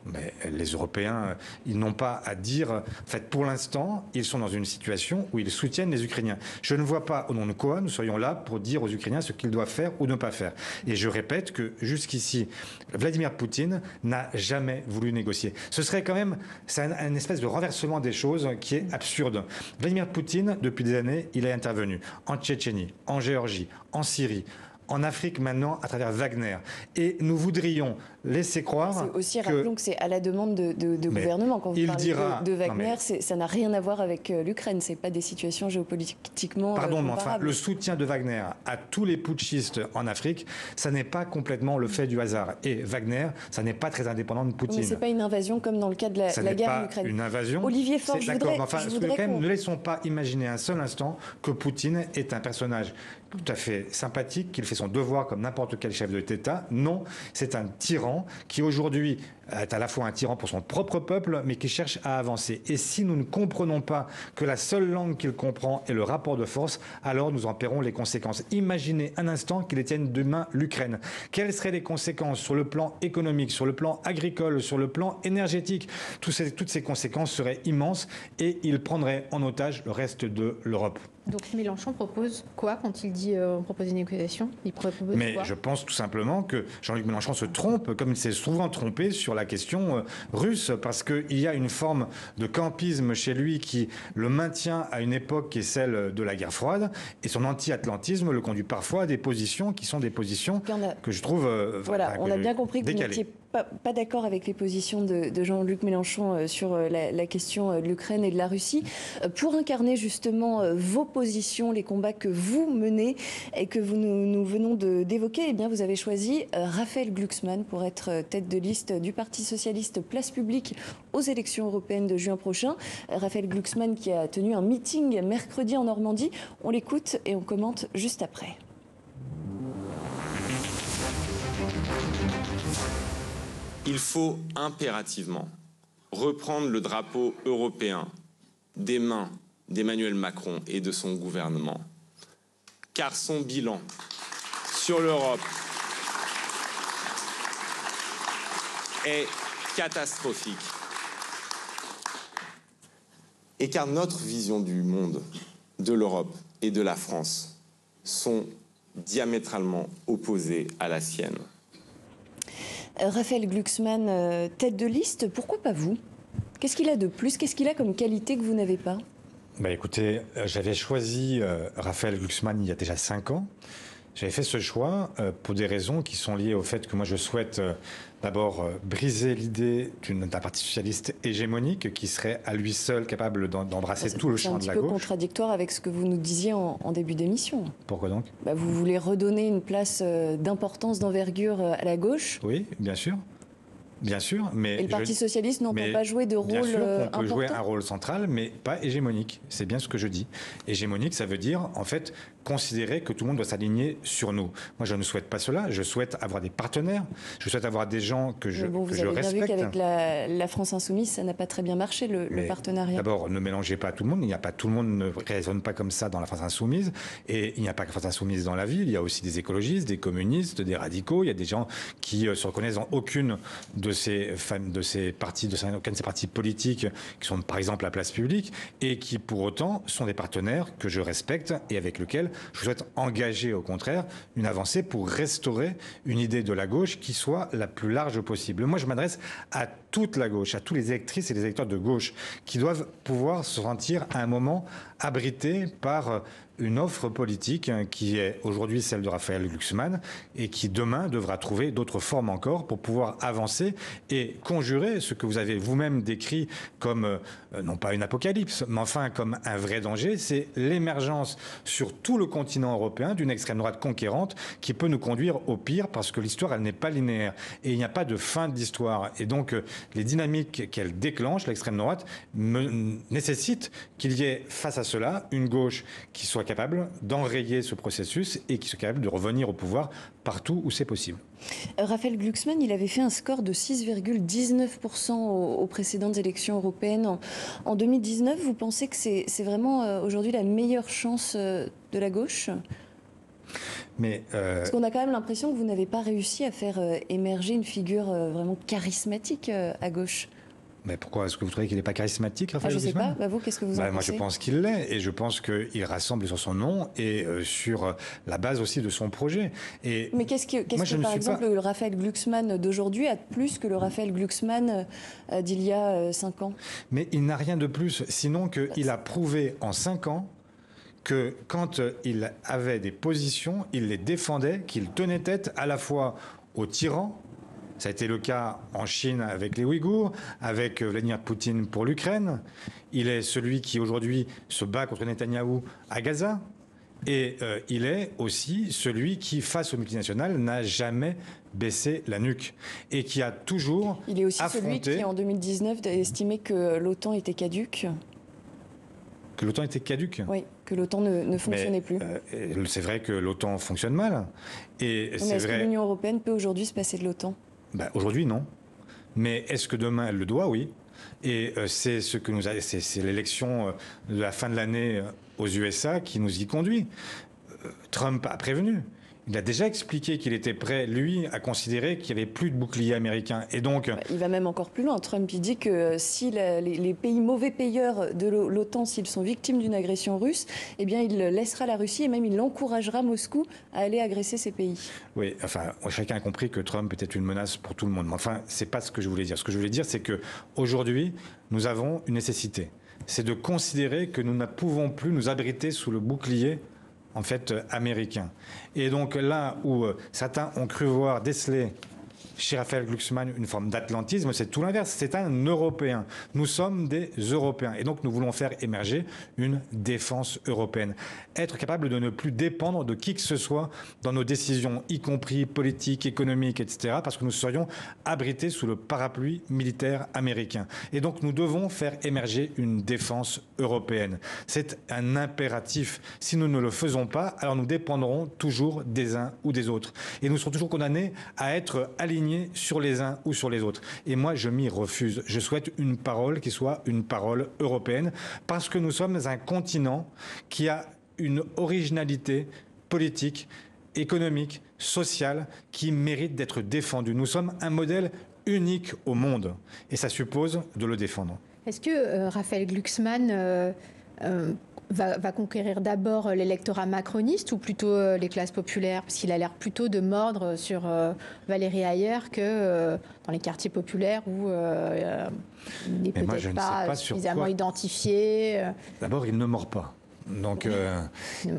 Mais les Européens, ils n'ont pas à dire... En fait, pour l'instant, ils sont dans une situation où ils soutiennent les Ukrainiens. Je ne vois pas, au nom de quoi, nous serions là pour dire aux Ukrainiens ce qu'ils doivent faire ou ne pas faire. Et je répète que jusqu'ici, Vladimir Poutine n'a jamais voulu négocier. Ce serait quand même... C'est un espèce de renversement des choses qui est absurde. Vladimir Poutine, depuis des années, il est intervenu en Tchétchénie, en Géorgie, en Syrie, en Afrique maintenant à travers Wagner. Et nous voudrions laisser croire c'est aussi, rappelons que c'est à la demande de gouvernement. Quand vous parlez de Wagner, ça n'a rien à voir avec l'Ukraine. C'est pas des situations géopolitiquement Pardon, mais comparables. enfin, le soutien de Wagner à tous les putschistes en Afrique, ça n'est pas complètement le fait du hasard. Et Wagner, ça n'est pas très indépendant de Poutine. Mais c'est pas une invasion comme dans le cas de la guerre en Ukraine. Une invasion. Olivier Faure, je voudrais ne laissons pas imaginer un seul instant que Poutine est un personnage tout à fait sympathique, qu'il fait son devoir comme n'importe quel chef d'État. Non, c'est un tyran tyran qui aujourd'hui est à la fois un tyran pour son propre peuple, mais qui cherche à avancer. Et si nous ne comprenons pas que la seule langue qu'il comprend est le rapport de force, alors nous en paierons les conséquences. Imaginez un instant qu'il détienne demain l'Ukraine. Quelles seraient les conséquences sur le plan économique, sur le plan agricole, sur le plan énergétique? Toutes ces conséquences seraient immenses et il prendrait en otage le reste de l'Europe. Donc Mélenchon propose quoi quand il dit on propose une négociation? Il propose Mais quoi? je pense tout simplement que Jean-Luc Mélenchon se trompe, comme il s'est souvent trompé sur la question russe, parce qu'il y a une forme de campisme chez lui qui le maintient à une époque qui est celle de la guerre froide, et son anti-atlantisme le conduit parfois à des positions qui sont des positions que je trouve voilà, on a bien compris que vous décalées. n'étiez pas d'accord avec les positions de Jean-Luc Mélenchon sur la question de l'Ukraine et de la Russie. Pour incarner justement vos positions, les combats que vous menez et que nous venons d'évoquer, eh bien vous avez choisi Raphaël Glucksmann pour être tête de liste du Parti socialiste Place Publique aux élections européennes de juin prochain. Raphaël Glucksmann qui a tenu un meeting mercredi en Normandie. On l'écoute et on commente juste après. Il faut impérativement reprendre le drapeau européen des mains d'Emmanuel Macron et de son gouvernement, car son bilan sur l'Europe est catastrophique. Et car notre vision du monde, de l'Europe et de la France sont diamétralement opposées à la sienne. Raphaël Glucksmann, tête de liste, pourquoi pas vous? Qu'est-ce qu'il a de plus? Qu'est-ce qu'il a comme qualité que vous n'avez pas? Écoutez, j'avais choisi Raphaël Glucksmann il y a déjà 5 ans. J'avais fait ce choix pour des raisons qui sont liées au fait que moi je souhaite d'abord briser l'idée d'un parti socialiste hégémonique qui serait à lui seul capable d'embrasser tout le champ de la gauche. C'est un petit peu contradictoire avec ce que vous nous disiez en début d'émission. Pourquoi donc? Vous voulez redonner une place d'importance, d'envergure à la gauche? Oui, bien sûr. Bien sûr, mais... Et le Parti socialiste n'entend pas jouer de rôle important? Bien sûr qu'on peut jouer un rôle central, mais pas hégémonique. C'est bien ce que je dis. Hégémonique, ça veut dire, en fait, considérer que tout le monde doit s'aligner sur nous. Moi, je ne souhaite pas cela. Je souhaite avoir des partenaires. Je souhaite avoir des gens que je respecte. Vous avez bien vu qu'avec la France Insoumise, ça n'a pas très bien marché, le partenariat. D'abord, ne mélangez pas tout le monde. Tout le monde ne raisonne pas comme ça dans la France Insoumise. Et il n'y a pas que la France Insoumise dans la ville. Il y a aussi des écologistes, des communistes, des radicaux. Il y a des gens qui se reconnaissent dans aucune de ces partis politiques qui sont par exemple la Place Publique et qui pour autant sont des partenaires que je respecte et avec lesquels je souhaite engager au contraire une avancée pour restaurer une idée de la gauche qui soit la plus large possible. Moi je m'adresse à toute la gauche, à tous les électrices et les électeurs de gauche qui doivent pouvoir se sentir à un moment abrités par une offre politique qui est aujourd'hui celle de Raphaël Glucksmann et qui demain devra trouver d'autres formes encore pour pouvoir avancer et conjurer ce que vous avez vous-même décrit comme, non pas une apocalypse, mais enfin comme un vrai danger, c'est l'émergence sur tout le continent européen d'une extrême droite conquérante qui peut nous conduire au pire parce que l'histoire, elle n'est pas linéaire et il n'y a pas de fin de l'histoire. Et donc, les dynamiques qu'elle déclenche, l'extrême droite, nécessitent qu'il y ait face à cela une gauche qui soit capable d'enrayer ce processus et qui soit capable de revenir au pouvoir partout où c'est possible. Raphaël Glucksmann, il avait fait un score de 6,19% aux précédentes élections européennes. En 2019, vous pensez que c'est vraiment aujourd'hui la meilleure chance de la gauche ? Parce qu'on a quand même l'impression que vous n'avez pas réussi à faire émerger une figure vraiment charismatique à gauche. Mais pourquoi est-ce que vous trouvez qu'il n'est pas charismatique, Raphaël Glucksmann ? Je ne sais pas. Vous, qu'est-ce que vous en pensez ? Moi, je pense qu'il l'est. Et je pense qu'il rassemble sur son nom et sur la base aussi de son projet. Mais qu'est-ce que par exemple, le Raphaël Glucksmann d'aujourd'hui a de plus que le Raphaël Glucksmann d'il y a 5 ans ? Mais il n'a rien de plus, sinon qu'il a prouvé en 5 ans que quand il avait des positions, il les défendait, qu'il tenait tête à la fois aux tyrans. Ça a été le cas en Chine avec les Ouïghours, avec Vladimir Poutine pour l'Ukraine. Il est celui qui aujourd'hui se bat contre Netanyahou à Gaza. Et il est aussi celui qui, face aux multinationales, n'a jamais baissé la nuque. Et qui a toujours Il est aussi celui qui, en 2019, a estimé que l'OTAN était caduque. Que l'OTAN était caduque ? Oui, que l'OTAN ne fonctionnait plus. C'est vrai que l'OTAN fonctionne mal. Et est-ce que l'Union européenne peut aujourd'hui se passer de l'OTAN ? Aujourd'hui, non. Mais est-ce que demain, elle le doit? Oui. Et c'est ce que c'est l'élection de la fin de l'année aux USA qui nous y conduit. Trump a prévenu. Il a déjà expliqué qu'il était prêt, lui, à considérer qu'il n'y avait plus de bouclier américain. Et donc, il va même encore plus loin. Trump, il dit que si les pays mauvais payeurs de l'OTAN, s'ils sont victimes d'une agression russe, eh bien, il laissera la Russie et même il encouragera Moscou à aller agresser ces pays. Oui, enfin, chacun a compris que Trump était une menace pour tout le monde. Mais enfin, c'est pas ce que je voulais dire. Ce que je voulais dire, c'est que aujourd'hui, nous avons une nécessité. C'est de considérer que nous ne pouvons plus nous abriter sous le bouclier en fait américain. Et donc là où certains ont cru voir déceler chez Raphaël Glucksmann une forme d'atlantisme, c'est tout l'inverse. C'est un Européen. Nous sommes des Européens. Et donc nous voulons faire émerger une défense européenne. Être capable de ne plus dépendre de qui que ce soit dans nos décisions, y compris politiques, économiques, etc., parce que nous serions abrités sous le parapluie militaire américain. Et donc nous devons faire émerger une défense européenne. C'est un impératif. Si nous ne le faisons pas, alors nous dépendrons toujours des uns ou des autres. Et nous serons toujours condamnés à être alignés sur les uns ou sur les autres. Et moi, je m'y refuse. Je souhaite une parole qui soit une parole européenne, parce que nous sommes un continent qui a une originalité politique, économique, sociale, qui mérite d'être défendue. Nous sommes un modèle unique au monde, et ça suppose de le défendre. Est-ce que Raphaël Glucksmann va conquérir d'abord l'électorat macroniste ou plutôt les classes populaires? Parce qu'il a l'air plutôt de mordre sur Valérie Hayer que dans les quartiers populaires où il n'est peut-être pas suffisamment identifié. D'abord, il ne mord pas. Donc,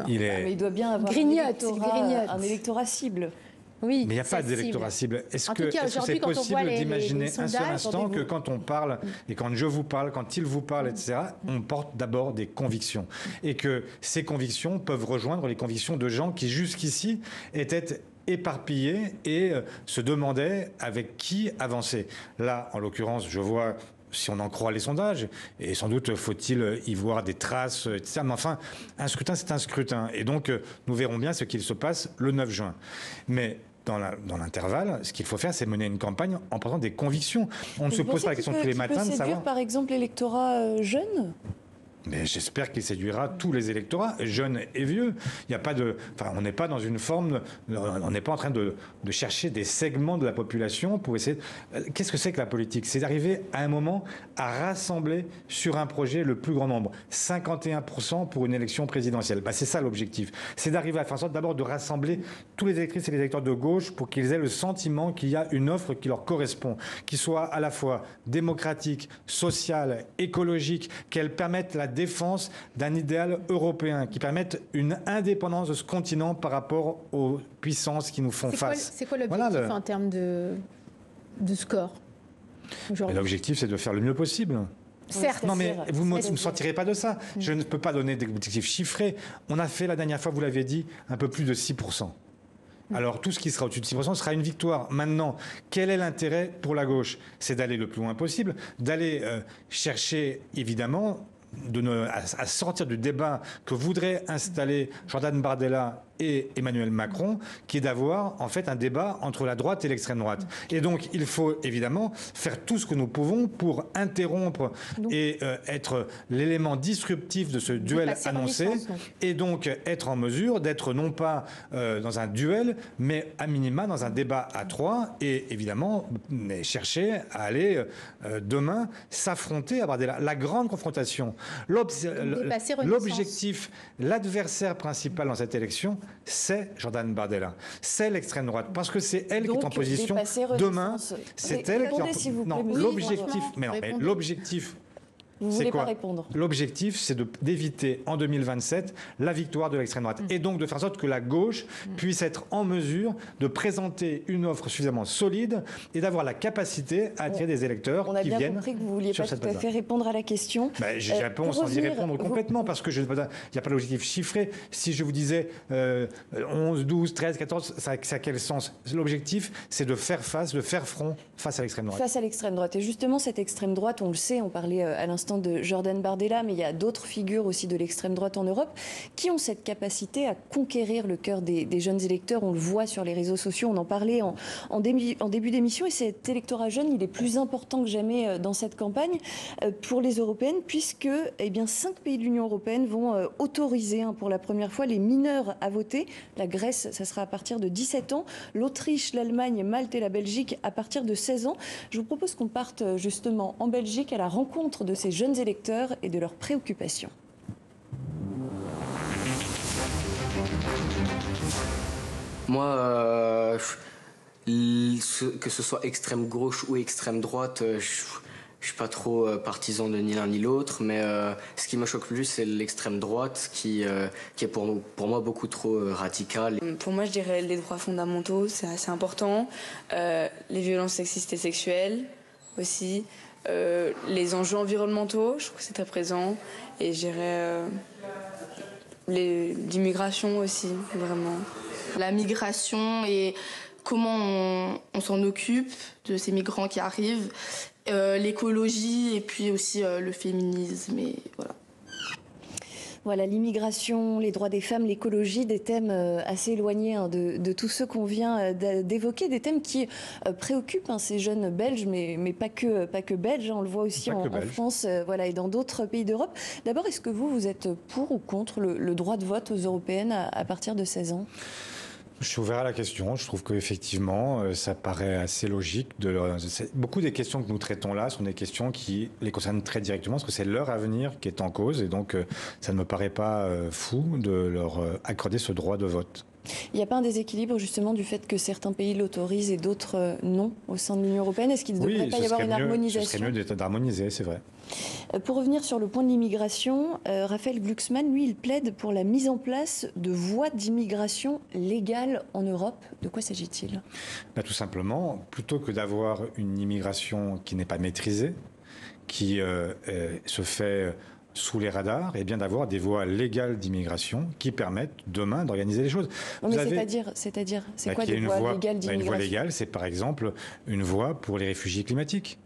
il doit bien avoir un électorat cible. Oui, mais il n'y a pas d'électorat cible. Est-ce que c'est possible d'imaginer un seul instant que quand on parle, et quand je vous parle, quand il vous parle, etc., on porte d'abord des convictions. Et que ces convictions peuvent rejoindre les convictions de gens qui jusqu'ici étaient éparpillés et se demandaient avec qui avancer. Là, en l'occurrence, je vois, si on en croit les sondages, et sans doute faut-il y voir des traces, etc. Mais enfin, un scrutin, c'est un scrutin. Et donc, nous verrons bien ce qu'il se passe le 9 juin. Mais dans l'intervalle, ce qu'il faut faire, c'est mener une campagne en prenant des convictions. On ne se pose pas la question tous les matins de savoir. Séduire, par exemple, l'électorat jeune ? Mais j'espère qu'il séduira tous les électorats, jeunes et vieux. Il n'y a pas de, enfin, on n'est pas dans une forme, on n'est pas en train de chercher des segments de la population pour essayer. Qu'est-ce que c'est que la politique? C'est d'arriver à un moment à rassembler sur un projet le plus grand nombre. 51% pour une élection présidentielle. Ben, c'est ça l'objectif. C'est d'arriver à faire en sorte d'abord de rassembler tous les électrices et les électeurs de gauche pour qu'ils aient le sentiment qu'il y a une offre qui leur correspond, qui soit à la fois démocratique, sociale, écologique, qu'elle permette la défense d'un idéal européen, qui permette une indépendance de ce continent par rapport aux puissances qui nous font face. C'est quoi l'objectif en termes de score aujourd'hui? L'objectif, c'est de faire le mieux possible. Certes. Non, mais vous ne me sortirez pas de ça. Je ne peux pas donner d'objectifs chiffrés. On a fait la dernière fois, vous l'avez dit, un peu plus de 6%. Alors tout ce qui sera au-dessus de 6% sera une victoire. Maintenant, quel est l'intérêt pour la gauche? C'est d'aller le plus loin possible, d'aller chercher, évidemment, à sortir du débat que voudrait installer Jordan Bardella et Emmanuel Macron, qui est d'avoir en fait un débat entre la droite et l'extrême droite. Et donc il faut évidemment faire tout ce que nous pouvons pour interrompre et être l'élément disruptif de ce duel annoncé, et donc être en mesure d'être non pas dans un duel, mais à minima dans un débat à trois, et évidemment chercher à aller demain s'affronter à Bardella. La grande confrontation, l'objectif, l'adversaire principal dans cette élection, c'est Jordan Bardella, c'est l'extrême droite, parce que c'est elle qui est en position demain. C'est elle qui est en... Non, l'objectif, mais non, mais l'objectif. Vous ne voulez pas répondre. L'objectif, c'est d'éviter en 2027 la victoire de l'extrême droite. Et donc de faire en sorte que la gauche puisse être en mesure de présenter une offre suffisamment solide et d'avoir la capacité à attirer des électeurs qui viennent. On a bien compris que vous ne vouliez pas tout à fait répondre à la question. J'y réponds sans y répondre complètement, parce qu'il n'y a pas d'objectif chiffré. Si je vous disais 11, 12, 13, 14, ça a quel sens? L'objectif, c'est de faire front face à l'extrême droite. Face à l'extrême droite. Et justement, cette extrême droite, on le sait, on parlait à l'instant l'instant de Jordan Bardella, mais il y a d'autres figures aussi de l'extrême droite en Europe qui ont cette capacité à conquérir le cœur des jeunes électeurs. On le voit sur les réseaux sociaux, on en parlait en début d'émission, et cet électorat jeune, il est plus important que jamais dans cette campagne pour les européennes, puisque 5 pays de l'Union européenne vont autoriser pour la première fois les mineurs à voter. La Grèce, ça sera à partir de 17 ans, l'Autriche, l'Allemagne, Malte et la Belgique à partir de 16 ans. Je vous propose qu'on parte justement en Belgique à la rencontre de ces jeunes électeurs et de leurs préoccupations. Moi, que ce soit extrême gauche ou extrême droite, je suis pas trop partisan de ni l'un ni l'autre, mais ce qui me choque le plus, c'est l'extrême droite qui est pour moi beaucoup trop radicale. Pour moi, je dirais les droits fondamentaux, c'est assez important. Les violences sexistes et sexuelles aussi. Les enjeux environnementaux, je trouve que c'est très présent. Et je dirais l'immigration aussi, vraiment. La migration et comment on s'en occupe de ces migrants qui arrivent, l'écologie et puis aussi le féminisme, et voilà. Voilà, l'immigration, les droits des femmes, l'écologie, des thèmes assez éloignés de tous ceux qu'on vient d'évoquer, des thèmes qui préoccupent ces jeunes Belges, mais pas que Belges, on le voit aussi en France et dans d'autres pays d'Europe. D'abord, est-ce que vous êtes pour ou contre le droit de vote aux européennes à partir de 16 ans ? Je suis ouvert à la question. Je trouve qu'effectivement, ça paraît assez logique. Beaucoup des questions que nous traitons là sont des questions qui les concernent très directement, parce que c'est leur avenir qui est en cause. Et donc, ça ne me paraît pas fou de leur accorder ce droit de vote. Il n'y a pas un déséquilibre justement du fait que certains pays l'autorisent et d'autres non au sein de l'Union européenne? Est-ce qu'il ne devrait pas y avoir une harmonisation? Ce serait mieux d'harmoniser, c'est vrai. Pour revenir sur le point de l'immigration, Raphaël Glucksmann, lui, il plaide pour la mise en place de voies d'immigration légales en Europe. De quoi s'agit-il? Tout simplement, plutôt que d'avoir une immigration qui n'est pas maîtrisée, qui se fait sous les radars, et bien d'avoir des voies légales d'immigration qui permettent demain d'organiser les choses. Non, mais c'est-à-dire, c'est quoi des voies légales d'immigration? Une voie légale, c'est par exemple une voie pour les réfugiés climatiques.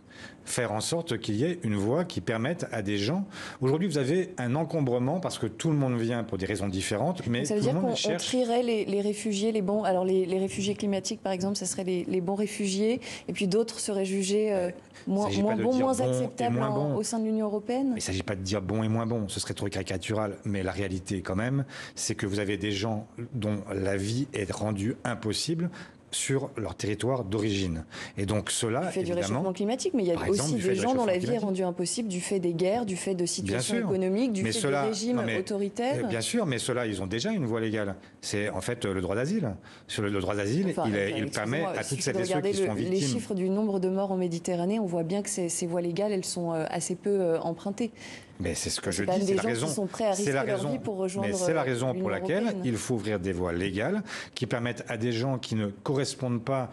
Faire en sorte qu'il y ait une voie qui permette à des gens... Aujourd'hui, vous avez un encombrement parce que tout le monde vient pour des raisons différentes, mais ça veut tout dire le monde qu'on cherche... trierait les réfugiés, les bons... Alors, les réfugiés climatiques, par exemple, ça serait les bons réfugiés, et puis d'autres seraient jugés moins bons, moins acceptables au sein de l'Union européenne? Il ne s'agit pas de dire bon et moins bon, ce serait trop caricatural, mais la réalité, quand même, c'est que vous avez des gens dont la vie est rendue impossible sur leur territoire d'origine. Et donc cela, du fait du réchauffement climatique, mais il y a aussi des gens dont la vie est rendue impossible du fait des guerres, du fait de situations économiques, du fait de régimes autoritaires. Bien sûr, mais ceux-là, ils ont déjà une voie légale. C'est en fait le droit d'asile. Sur le droit d'asile, il permet à toutes celles et ceux qui sont victimes... Les chiffres du nombre de morts en Méditerranée, on voit bien que ces voies légales, elles sont assez peu empruntées. Mais c'est ce que je dis, c'est la raison. C'est la raison pour laquelle il faut ouvrir des voies légales qui permettent à des gens qui ne correspondent pas,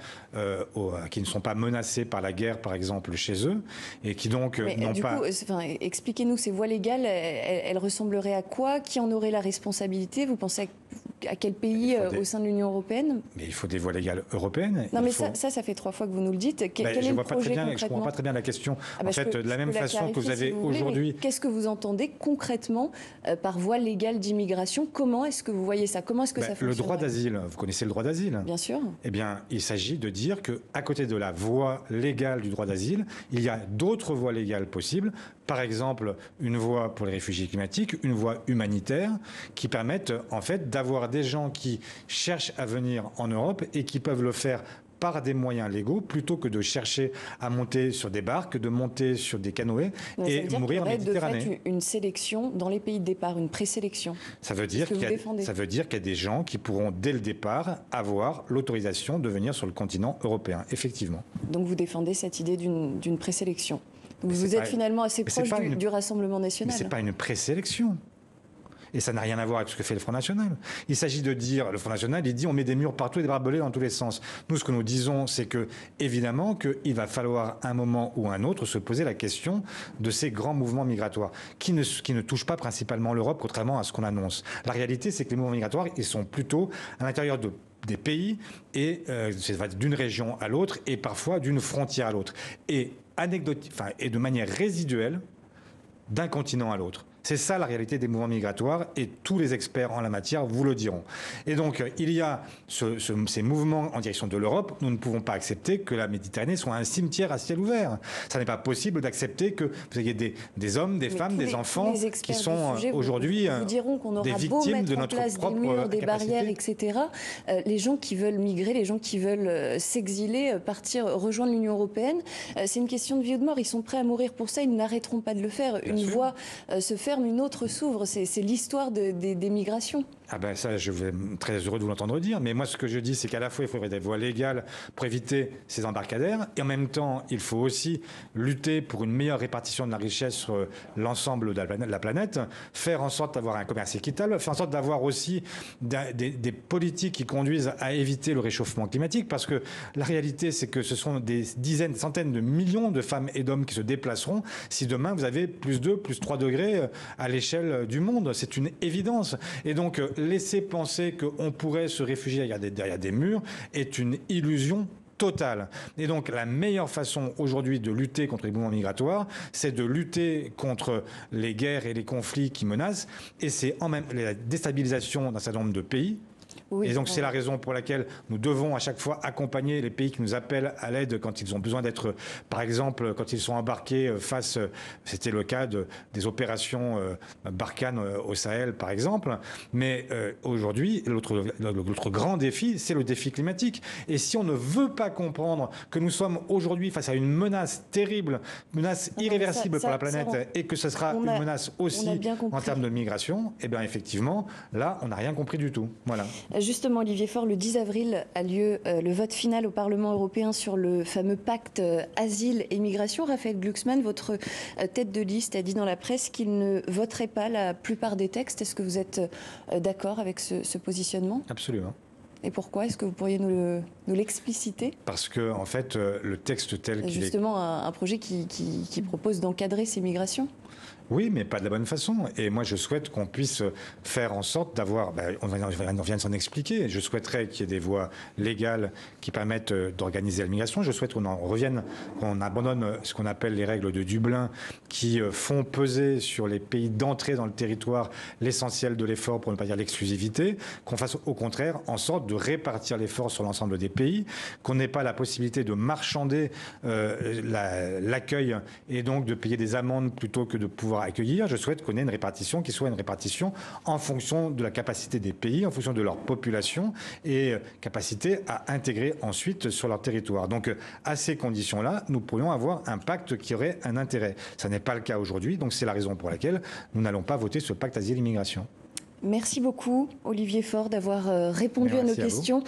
qui ne sont pas menacés par la guerre, par exemple, chez eux, et qui donc n'ont pas... Expliquez-nous, ces voies légales, elles ressembleraient à quoi? Qui en aurait la responsabilité? Vous pensez à quel pays au sein de l'Union européenne? Mais il faut des voies légales européennes. Non, mais ça fait 3 fois que vous nous le dites. Quel est le projet concrètement? Je ne comprends pas très bien la question. En fait, de la même façon que vous avez aujourd'hui... Qu'est-ce que vous entendez concrètement par voie légale d'immigration? Comment est-ce que vous voyez ça? Comment est-ce que ça fonctionne? Le droit d'asile, vous connaissez le droit d'asile? Bien sûr. Eh bien, il s'agit de dire qu'à côté de la voie légale du droit d'asile, il y a d'autres voies légales possibles. Par exemple, une voie pour les réfugiés climatiques, une voie humanitaire, qui permettent en fait d'avoir des gens qui cherchent à venir en Europe et qui peuvent le faire par des moyens légaux, plutôt que de chercher à monter sur des barques, de monter sur des canoës et mourir en Méditerranée. De fait, une sélection dans les pays de départ, une présélection. Ça veut dire qu'il y a des gens qui pourront, dès le départ, avoir l'autorisation de venir sur le continent européen, effectivement. Donc vous défendez cette idée d'une présélection. Vous êtes finalement assez proche du Rassemblement national. Mais ce n'est pas une présélection. Et ça n'a rien à voir avec ce que fait le Front National. Il s'agit de dire, le Front National, il dit on met des murs partout et des barbelés dans tous les sens. Nous, ce que nous disons, c'est que, évidemment, qu'il va falloir un moment ou un autre se poser la question de ces grands mouvements migratoires qui ne touchent pas principalement l'Europe, contrairement à ce qu'on annonce. La réalité, c'est que les mouvements migratoires, ils sont plutôt à l'intérieur des pays et d'une région à l'autre et parfois d'une frontière à l'autre. Et de manière résiduelle, d'un continent à l'autre. C'est ça la réalité des mouvements migratoires et tous les experts en la matière vous le diront. Et donc, il y a ces mouvements en direction de l'Europe. Nous ne pouvons pas accepter que la Méditerranée soit un cimetière à ciel ouvert. Ça n'est pas possible d'accepter que vous ayez des hommes, des femmes, des enfants qui sont aujourd'hui des victimes de notre propre des murs, des capacité. barrières, etc. Les gens qui veulent migrer, les gens qui veulent s'exiler, partir, rejoindre l'Union européenne, c'est une question de vie ou de mort. Ils sont prêts à mourir pour ça. Ils n'arrêteront pas de le faire. Une voie se ferme, une autre s'ouvre. C'est l'histoire des migrations. Ah ben ça, je vais très heureux de vous l'entendre dire. Mais moi, ce que je dis, c'est qu'à la fois, il faudrait des voies légales pour éviter ces embarcadères. Et en même temps, il faut aussi lutter pour une meilleure répartition de la richesse sur l'ensemble de la planète, faire en sorte d'avoir un commerce équitable, faire en sorte d'avoir aussi des politiques qui conduisent à éviter le réchauffement climatique. Parce que la réalité, c'est que ce sont des dizaines, des centaines de millions de femmes et d'hommes qui se déplaceront si demain, vous avez plus 2, plus 3 degrés à l'échelle du monde. C'est une évidence. Et donc, laisser penser qu'on pourrait se réfugier derrière des murs est une illusion totale. Et donc la meilleure façon aujourd'hui de lutter contre les mouvements migratoires, c'est de lutter contre les guerres et les conflits qui menacent, et c'est en même la déstabilisation d'un certain nombre de pays. Oui, et donc c'est la raison pour laquelle nous devons à chaque fois accompagner les pays qui nous appellent à l'aide quand ils ont besoin d'être, par exemple, quand ils sont embarqués face, c'était le cas des opérations Barkhane au Sahel par exemple, mais aujourd'hui l'autre grand défi, c'est le défi climatique. Et si on ne veut pas comprendre que nous sommes aujourd'hui face à une menace terrible, menace irréversible pour la planète, et que ce sera une menace aussi en termes de migration, eh bien effectivement, là on n'a rien compris du tout. Voilà. Justement, Olivier Faure, le 10 avril a lieu le vote final au Parlement européen sur le fameux pacte asile et migration. Raphaël Glucksmann, votre tête de liste, a dit dans la presse qu'il ne voterait pas la plupart des textes. Est-ce que vous êtes d'accord avec ce positionnement ? Absolument. Et pourquoi ? Est-ce que vous pourriez nous l'expliciter ? Parce que, en fait, le texte tel qu'il est... Justement, un projet qui propose d'encadrer ces migrations ? Oui, mais pas de la bonne façon. Et moi, je souhaite qu'on puisse faire en sorte d'avoir... on vient de s'en expliquer. Je souhaiterais qu'il y ait des voies légales qui permettent d'organiser la migration. Je souhaite qu'on en revienne, qu'on abandonne ce qu'on appelle les règles de Dublin, qui font peser sur les pays d'entrée dans le territoire l'essentiel de l'effort, pour ne pas dire l'exclusivité. Qu'on fasse au contraire en sorte de répartir l'effort sur l'ensemble des pays. Qu'on n'ait pas la possibilité de marchander l'accueil et donc de payer des amendes plutôt que de pouvoir accueillir. Je souhaite qu'on ait une répartition qui soit une répartition en fonction de la capacité des pays, en fonction de leur population et capacité à intégrer ensuite sur leur territoire. Donc à ces conditions-là, nous pourrions avoir un pacte qui aurait un intérêt. Ça n'est pas le cas aujourd'hui, donc c'est la raison pour laquelle nous n'allons pas voter ce pacte asile-immigration. Merci beaucoup, Olivier Faure, d'avoir répondu à nos questions.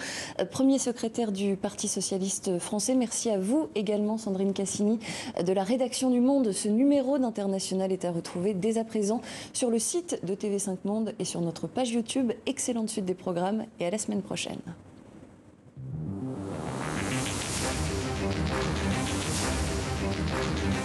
Premier secrétaire du Parti socialiste français. Merci à vous également, Sandrine Cassini, de la rédaction du Monde. Ce numéro d'International est à retrouver dès à présent sur le site de TV5 Monde et sur notre page YouTube. Excellente suite des programmes et à la semaine prochaine.